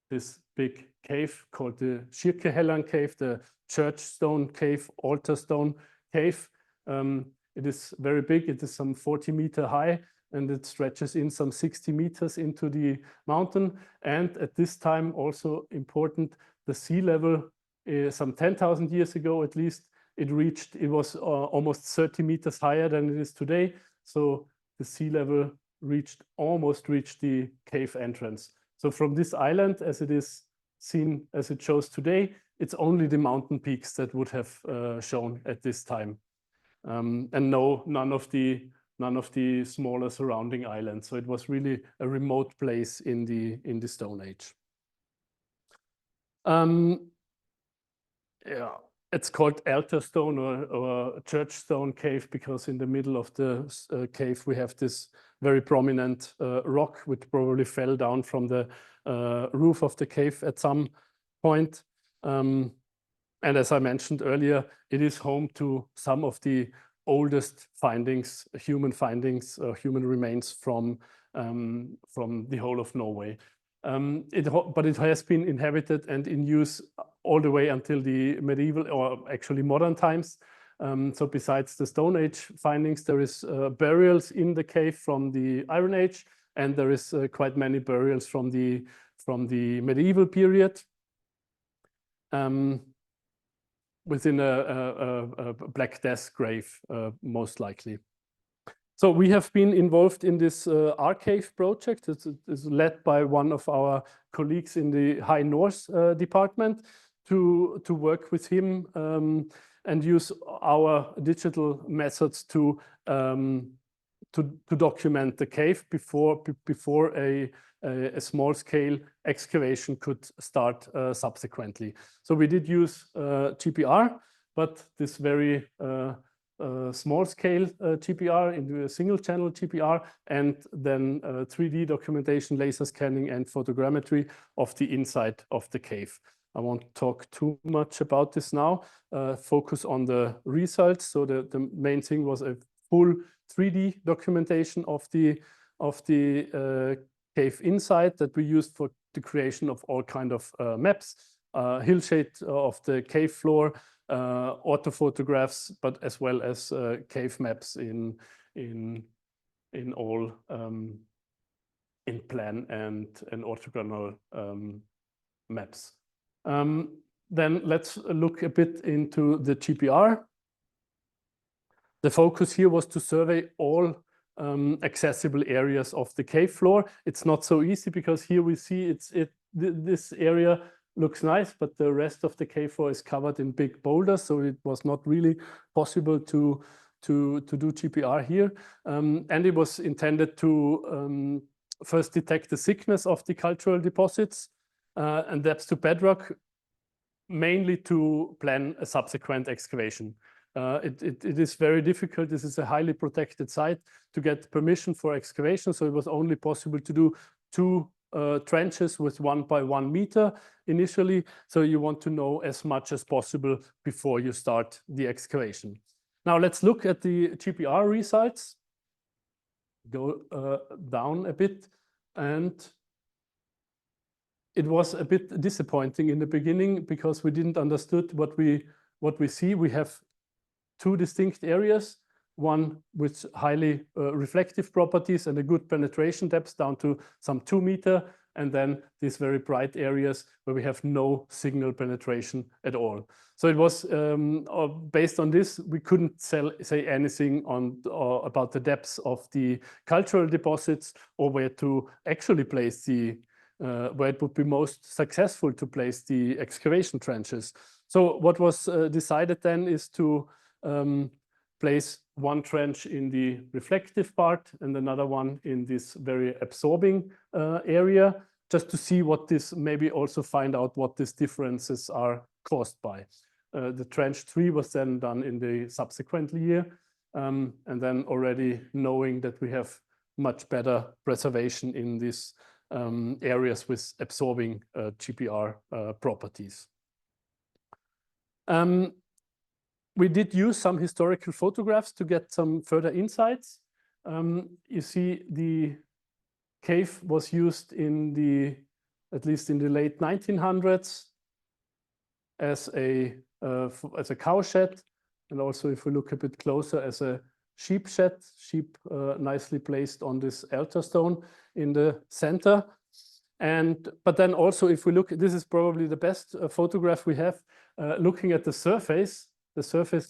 this big cave called the Kirkehellan cave, the church stone cave, altar stone cave. It is very big. It is some 40-meter high, and it stretches in some 60 meters into the mountain. And at this time, also important, the sea level, some 10,000 years ago at least, it was almost 30 meters higher than it is today. So the sea level almost reached the cave entrance. So from this island, as it is seen, as it shows today, it's only the mountain peaks that would have shown at this time, and none of the smaller surrounding islands. So it was really a remote place in the Stone Age. Yeah, it's called altar stone or church stone cave because in the middle of the cave we have this very prominent rock which probably fell down from the roof of the cave at some point. And as I mentioned earlier, it is home to some of the oldest findings, human remains from the whole of Norway. But it has been inhabited and in use all the way until the medieval or actually modern times. So besides the Stone Age findings, there is burials in the cave from the Iron Age, and there is quite many burials from the medieval period. Within a Black Death grave, most likely. So we have been involved in this Arcave project. It's led by one of our colleagues in the High North department to work with him and use our digital methods to document the cave before a small-scale excavation could start subsequently. So we did use GPR, but this very small-scale GPR into a single-channel GPR, and then 3D documentation, laser scanning, and photogrammetry of the inside of the cave. I won't talk too much about this now. Focus on the results. So the main thing was a full 3D documentation of the cave inside that we used for the creation of all kind of maps, hillshade of the cave floor, orthophotographs, but as well as cave maps in all in plan and orthogonal maps. Then let's look a bit into the GPR. The focus here was to survey all accessible areas of the cave floor. It's not so easy because here we see this area looks nice, but the rest of the cave floor is covered in big boulders, so it was not really possible to do GPR here. And it was intended to first detect the thickness of the cultural deposits and depth to bedrock, mainly to plan a subsequent excavation. It is very difficult. This is a highly protected site to get permission for excavation, so it was only possible to do 2 trenches with 1 by 1 meter initially. So you want to know as much as possible before you start the excavation. Now let's look at the GPR results. Go down a bit, and it was a bit disappointing in the beginning because we didn't understood what we see. We have 2 distinct areas, one with highly reflective properties and a good penetration depth down to some 2 meters, and then these very bright areas where we have no signal penetration at all. So it was based on this, we couldn't say anything on about the depths of the cultural deposits or where to actually place the where it would be most successful to place the excavation trenches. So what was decided then is to place one trench in the reflective part and another one in this very absorbing area, just to see what this, maybe also find out what these differences are caused by. The trench 3 was then done in the subsequent year, and then already knowing that we have much better preservation in these areas with absorbing GPR properties. We did use some historical photographs to get some further insights. You see the cave was used in at least in the late 1900s as a cow shed, and also if we look a bit closer as a sheep shed, sheep nicely placed on this altar stone in the center. But then also if we look, this is probably the best photograph we have, looking at the surface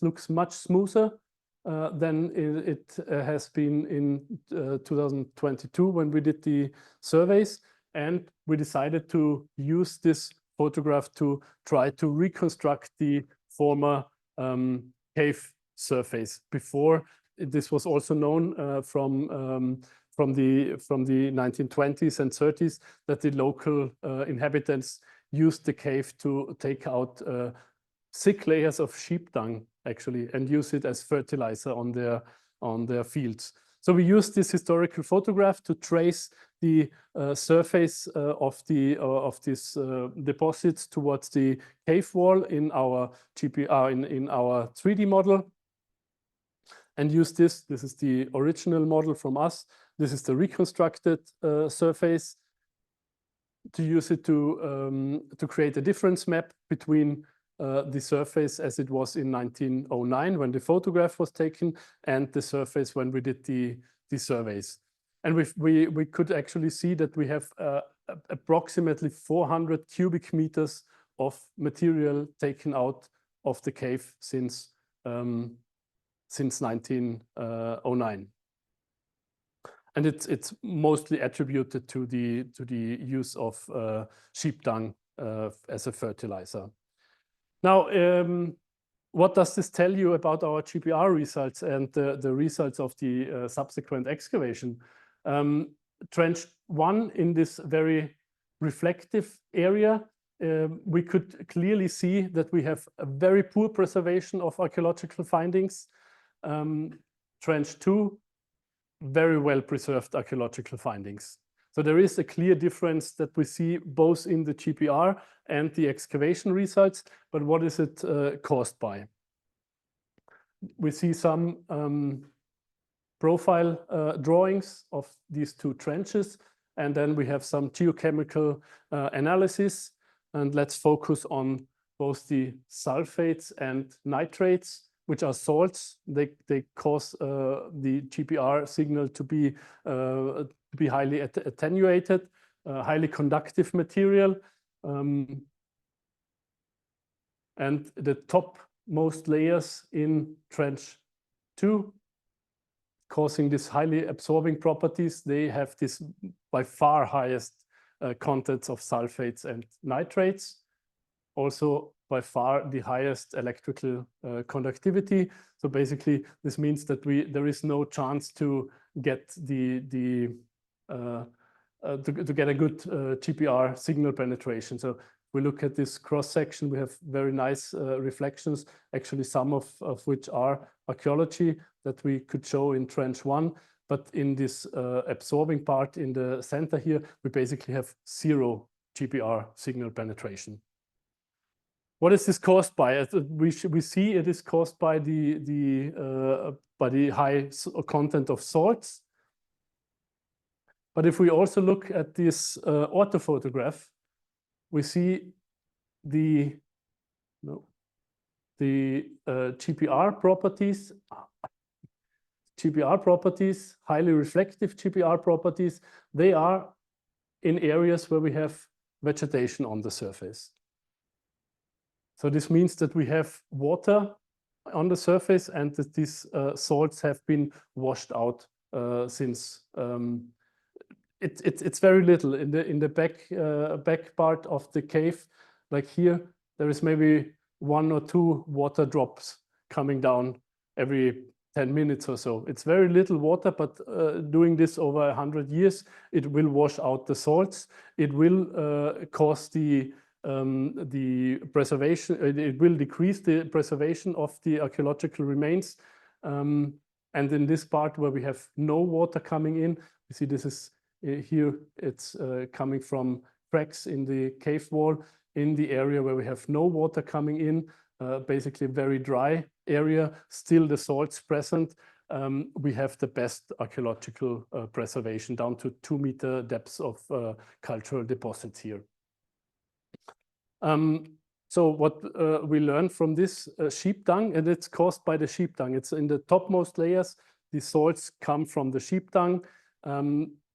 looks much smoother than it has been in 2022 when we did the surveys. And we decided to use this photograph to try to reconstruct the former cave surface. Before, this was also known from the 1920s and 30s that the local inhabitants used the cave to take out thick layers of sheep dung, actually, and use it as fertilizer on their fields. So we used this historical photograph to trace the surface of these deposits towards the cave wall in our GPR in our 3D model, and use this. This is the original model from us. This is the reconstructed surface. To use it to create a difference map between the surface as it was in 1909 when the photograph was taken and the surface when we did the surveys. And we could actually see that we have approximately 400 cubic meters of material taken out of the cave since 1909. And it's mostly attributed to the use of sheep dung as a fertilizer. Now, what does this tell you about our GPR results and the results of the subsequent excavation? Trench 1 in this very reflective area, we could clearly see that we have a very poor preservation of archaeological findings. Trench 2, very well preserved archaeological findings. So there is a clear difference that we see both in the GPR and the excavation results, but what is it caused by? We see some profile drawings of these 2 trenches, and then we have some geochemical analysis, and let's focus on both the sulfates and nitrates, which are salts. They cause the GPR signal to be highly attenuated, highly conductive material. And the topmost layers in trench 2, causing these highly absorbing properties, they have this by far highest contents of sulfates and nitrates. also by far the highest electrical conductivity. So basically, this means that there is no chance to get to get a good GPR signal penetration. So we look at this cross section, we have very nice reflections, actually some of which are archaeology that we could show in trench 1. But in this absorbing part in the center here, we basically have 0 GPR signal penetration. What is this caused by? We see it is caused by the high content of salts. But if we also look at this orthophotograph, we see the GPR properties, highly reflective GPR properties. They are in areas where we have vegetation on the surface. So this means that we have water on the surface and that these salts have been washed out since it's very little in the back part of the cave. Like here, there is maybe 1 or 2 water drops coming down every 10 minutes or so. It's very little water, but doing this over 100 years, it will wash out the salts. It will cause the preservation, it will decrease the preservation of the archaeological remains. And in this part where we have no water coming in, you see this is here, it's coming from cracks in the cave wall. In the area where we have no water coming in, basically very dry area, still the salts present, we have the best archaeological preservation down to 2-meter depths of cultural deposits here. So what we learned from this sheep dung, and it's caused by the sheep dung. It's in the topmost layers. The salts come from the sheep dung.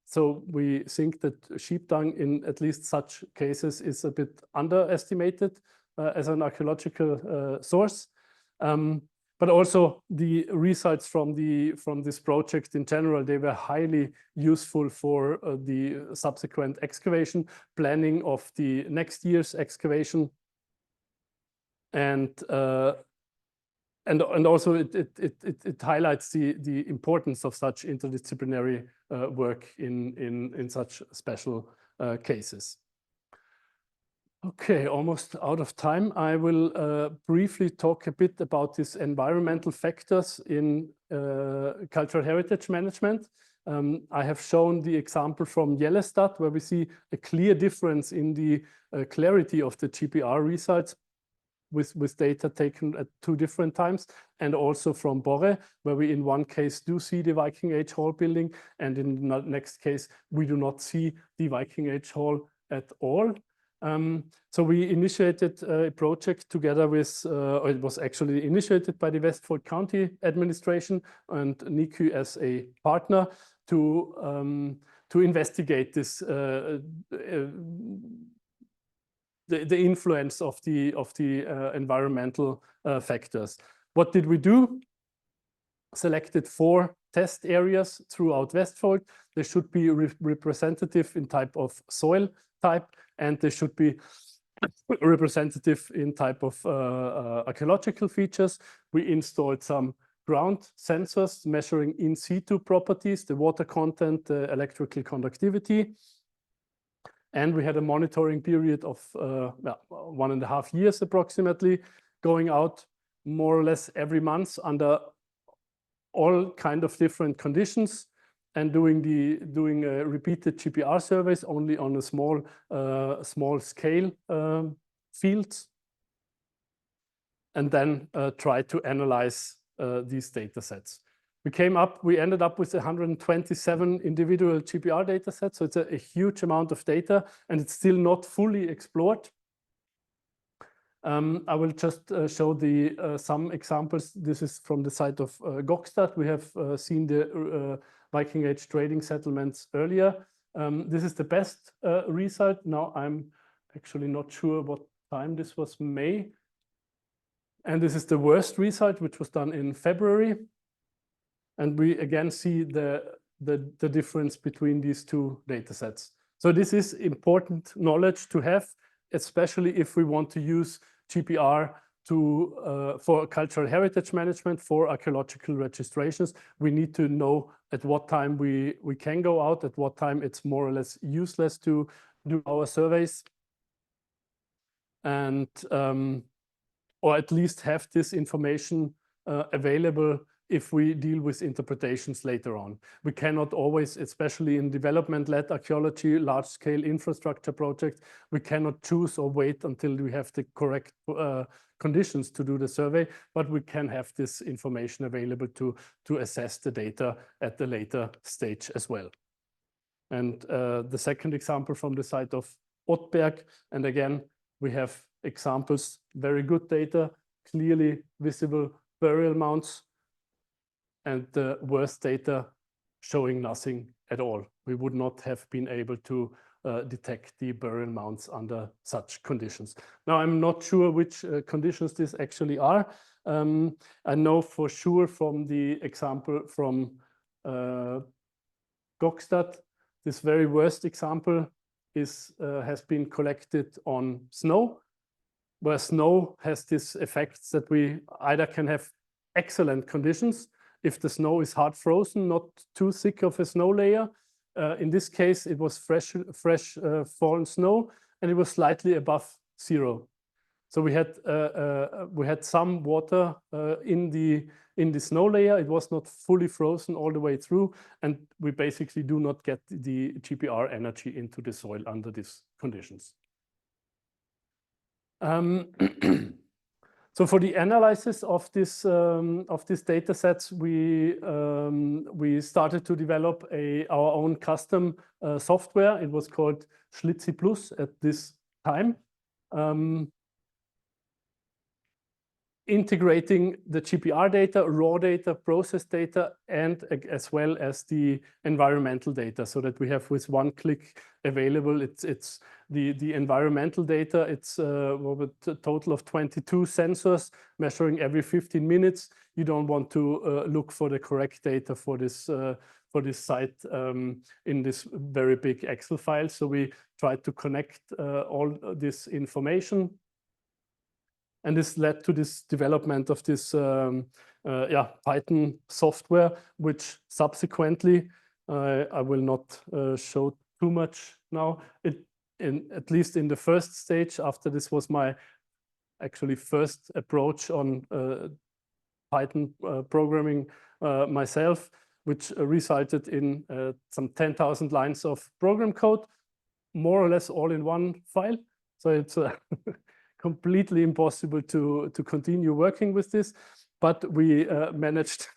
So we think that sheep dung in at least such cases is a bit underestimated as an archaeological source. But also the results from this project in general, they were highly useful for the subsequent excavation, planning of the next year's excavation. And also it highlights the importance of such interdisciplinary work in such special cases. Okay, almost out of time. I will briefly talk a bit about these environmental factors in cultural heritage management. I have shown the example from Yellowstad, where we see a clear difference in the clarity of the GPR results with data taken at 2 different times, and also from Borre, where we in one case do see the Viking Age hall building, and in the next case we do not see the Viking Age hall at all. So we initiated a project together with, it was actually initiated by the Vestfold County Administration and NICU as a partner to investigate this the influence of the environmental factors. What did we do? Selected 4 test areas throughout Vestfold. They should be representative in type of soil type, and they should be representative in type of archaeological features. We installed some ground sensors measuring in situ properties, the water content, the electrical conductivity. And we had a monitoring period of 1.5 years approximately, going out more or less every month under all kind of different conditions, and doing repeated GPR surveys only on a small scale fields, and then try to analyze these data sets. We ended up with 127 individual GPR data sets, so it's a huge amount of data, and it's still not fully explored. I will just show some examples. This is from the site of Gokstad. We have seen the Viking Age trading settlements earlier. This is the best result. Now I'm actually not sure what time this was, May. And this is the worst result, which was done in February. And we again see the difference between these 2 data sets. So this is important knowledge to have especially if we want to use GPR for cultural heritage management, for archaeological registrations, we need to know at what time we can go out, at what time it's more or less useless to do our surveys, and or at least have this information available if we deal with interpretations later on. We cannot always, especially in development-led archaeology, large-scale infrastructure projects, we cannot choose or wait until we have the correct conditions to do the survey, but we can have this information available to assess the data at the later stage as well. And the second example from the site of Ottberg, and again, we have examples, very good data, clearly visible burial mounds, and the worst data showing nothing at all. We would not have been able to detect the burial mounds under such conditions. Now, I'm not sure which conditions these actually are. I know for sure from the example from Gokstad, this very worst example has been collected on snow, where snow has this effect that we either can have excellent conditions if the snow is hard frozen, not too thick of a snow layer. In this case, it was fresh fallen snow, and it was slightly above zero. So we had some water in the snow layer. It was not fully frozen all the way through, and we basically do not get the GPR energy into the soil under these conditions. So for the analysis of these data sets, we started to develop our own custom software. It was called Schlitzi Plus at this time, integrating the GPR data, raw data, process data, and as well as the environmental data, so that we have with one click available. It's the environmental data. It's a total of 22 sensors measuring every 15 minutes. You don't want to look for the correct data for this site in this very big Excel file. So we tried to connect all this information. And this led to this development of this Python software, which subsequently, I will not show too much now. At least in the first stage, after this was my actually first approach on Python programming myself, which resulted in some 10,000 lines of program code, more or less all in one file. So it's completely impossible to continue working with this, but we managed.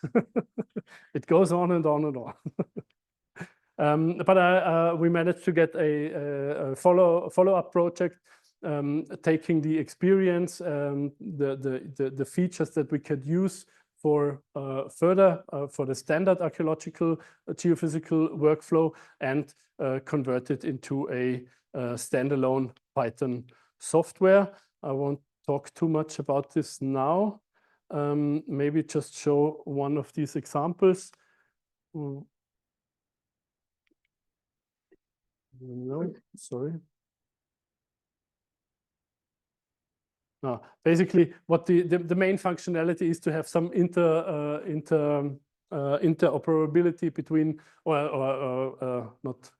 It goes on and on and on. But we managed to get a follow-up project, taking the experience, the features that we could use for further for the standard archaeological geophysical workflow, and convert it into a standalone Python software. I won't talk too much about this now. Maybe just show one of these examples. No, sorry. No, basically, what the main functionality is to have some interoperability between, or not.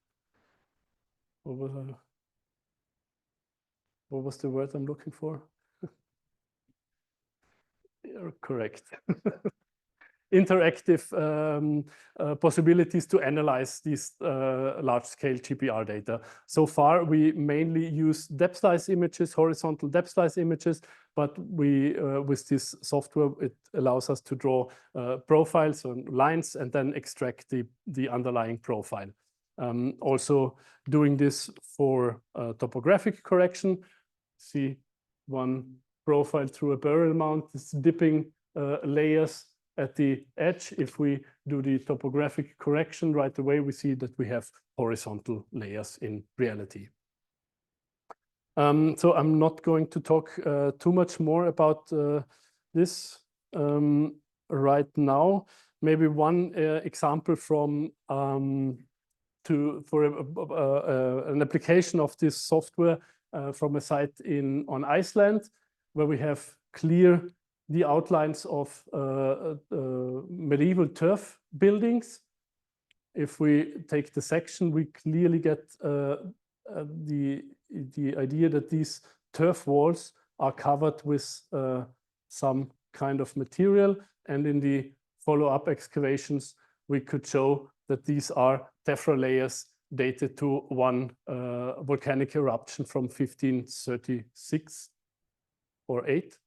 What was the word I'm looking for? You're correct. Interactive possibilities to analyze these large-scale GPR data. So far, we mainly use depth slice images, horizontal depth slice images, but with this software, it allows us to draw profiles and lines and then extract the underlying profile. Also doing this for topographic correction. See one profile through a burial mound, it's dipping layers at the edge. If we do the topographic correction right away, we see that we have horizontal layers in reality. So I'm not going to talk too much more about this right now. Maybe one example from for an application of this software from a site on Iceland, where we have clear the outlines of medieval turf buildings. If we take the section, we clearly get the idea that these turf walls are covered with some kind of material, and in the follow-up excavations, we could show that these are tephra layers dated to one volcanic eruption from 1536 or 8.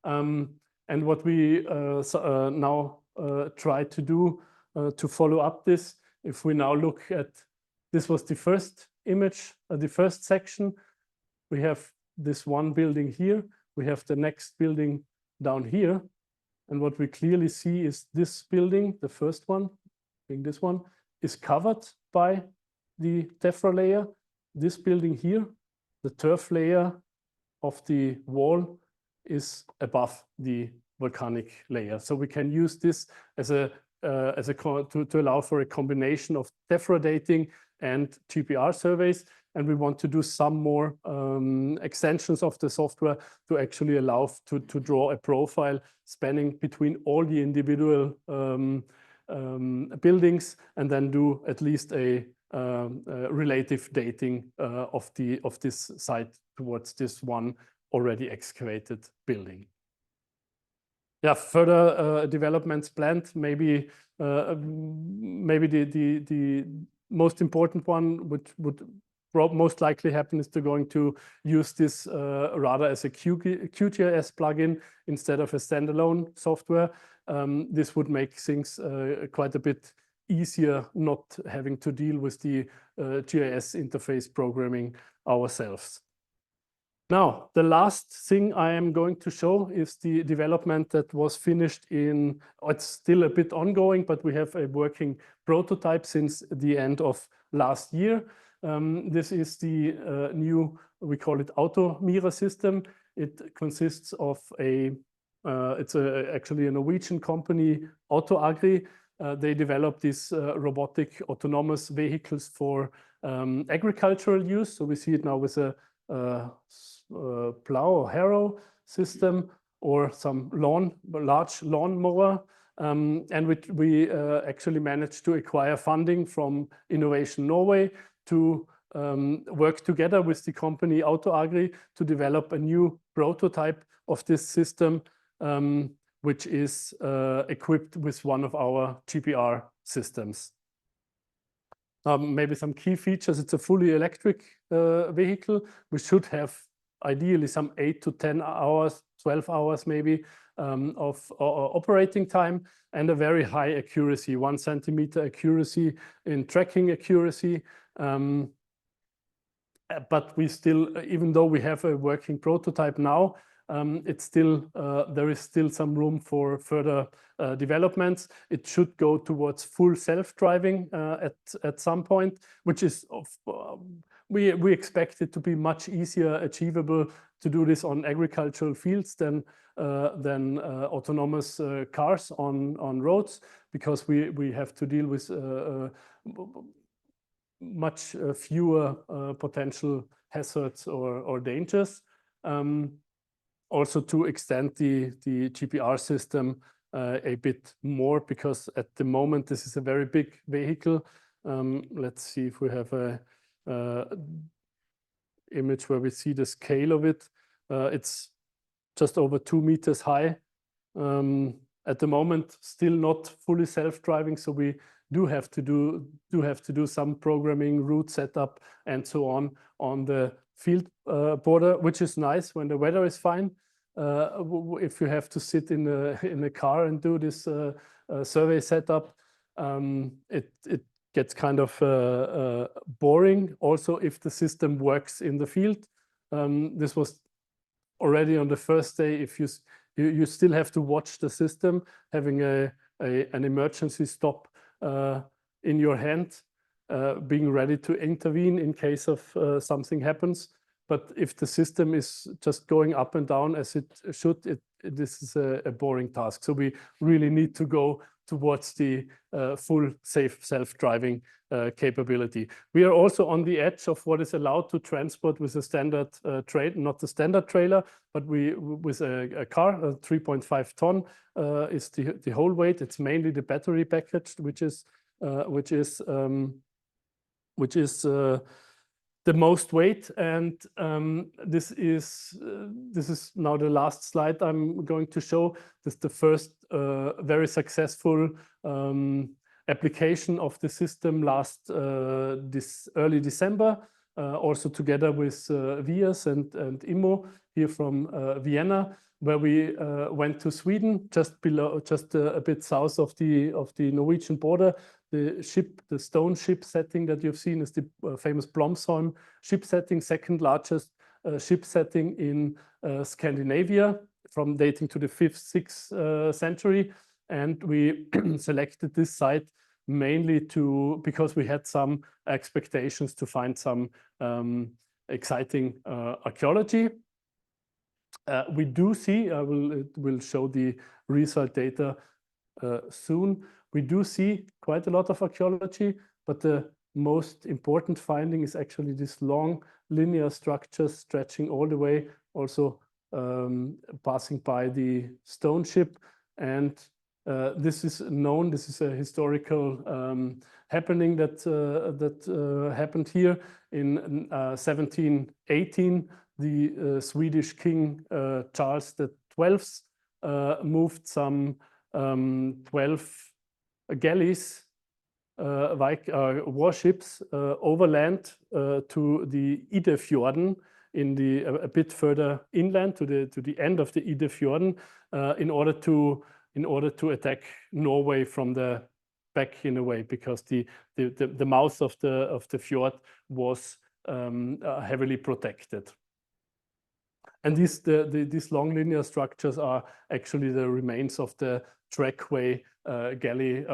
And what we now try to do to follow up this, if we now look at, this was the first image, the first section. We have this one building here. We have the next building down here. And what we clearly see is this building, the first one, being this one, is covered by the tephra layer. This building here, the turf layer of the wall, is above the volcanic layer. So we can use this as to allow for a combination of tephra dating and GPR surveys. And we want to do some more extensions of the software to actually allow to draw a profile spanning between all the individual buildings, and then do at least a relative dating of this site towards this one already excavated building. Yeah, further developments planned. Maybe the most important one, which would most likely happen, is going to use this rather as a QGIS plugin instead of a standalone software. This would make things quite a bit easier, not having to deal with the GIS interface programming ourselves. Now, the last thing I am going to show is the development that was finished in, it's still a bit ongoing, but we have a working prototype since the end of last year. This is the new, we call it AutoMira system. It consists of actually a Norwegian company, AutoAgri. They develop these robotic autonomous vehicles for agricultural use. So we see it now with a plow or harrow system, or some large lawn mower. And we actually managed to acquire funding from Innovation Norway to work together with the company AutoAgri to develop a new prototype of this system, which is equipped with one of our GPR systems. Maybe some key features. It's a fully electric vehicle. We should have ideally some 8 to 10 hours, 12 hours maybe of operating time, and a very high accuracy, 1 centimeter accuracy in tracking accuracy. But we still, even though we have a working prototype now, it's still there is still some room for further developments. It should go towards full self-driving at some point, which is we expect it to be much easier achievable to do this on agricultural fields than autonomous cars on roads, because we have to deal with much fewer potential hazards or dangers. Also to extend the GPR system a bit more, because at the moment this is a very big vehicle. Let's see if we have a image where we see the scale of it. It's just over 2 meters high. At the moment, still not fully self-driving, so we do have to do some programming, route setup, and so on the field border, which is nice when the weather is fine. If you have to sit in a car and do this survey setup, it gets kind of boring. Also, if the system works in the field, this was already on the first day. If you still have to watch the system, having an emergency stop in your hand, being ready to intervene in case of something happens. But if the system is just going up and down as it should, this is a boring task. So we really need to go towards the full safe self-driving capability. We are also on the edge of what is allowed to transport with a standard trailer, not the standard trailer, but with a car, a 3.5 ton is the whole weight. It's mainly the battery package, which is the most weight. And this is now the last slide I'm going to show. This is the first very successful application of the system this early December, also together with HEAS and IMO here from Vienna, where we went to Sweden, just a bit south of the Norwegian border. The stone ship setting that you've seen is the famous Blomsholm ship setting, second largest ship setting in Scandinavia, from dating to the 5th, 6th century. And we selected this site mainly because we had some expectations to find some exciting archaeology. We do see, we'll show the result data soon. We do see quite a lot of archaeology, but the most important finding is actually this long linear structure stretching all the way, also passing by the stone ship. And this is known, this is a historical happening that happened here in 1718. The Swedish King Charles XII moved some 12 galleys, warships, overland to the Idefjorden, a bit further inland to the end of the Idefjorden, in order to attack Norway from the back, in a way, because the mouth of the fjord was heavily protected. And these long linear structures are actually the remains of the trackway galley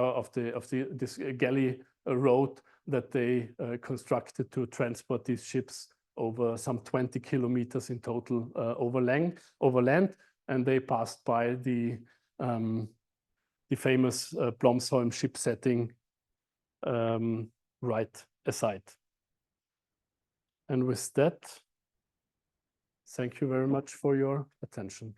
this galley road that they constructed to transport these ships over some 20 kilometers in total overland, and they passed by the famous Blomsholm ship setting right aside. And with that, thank you very much for your attention.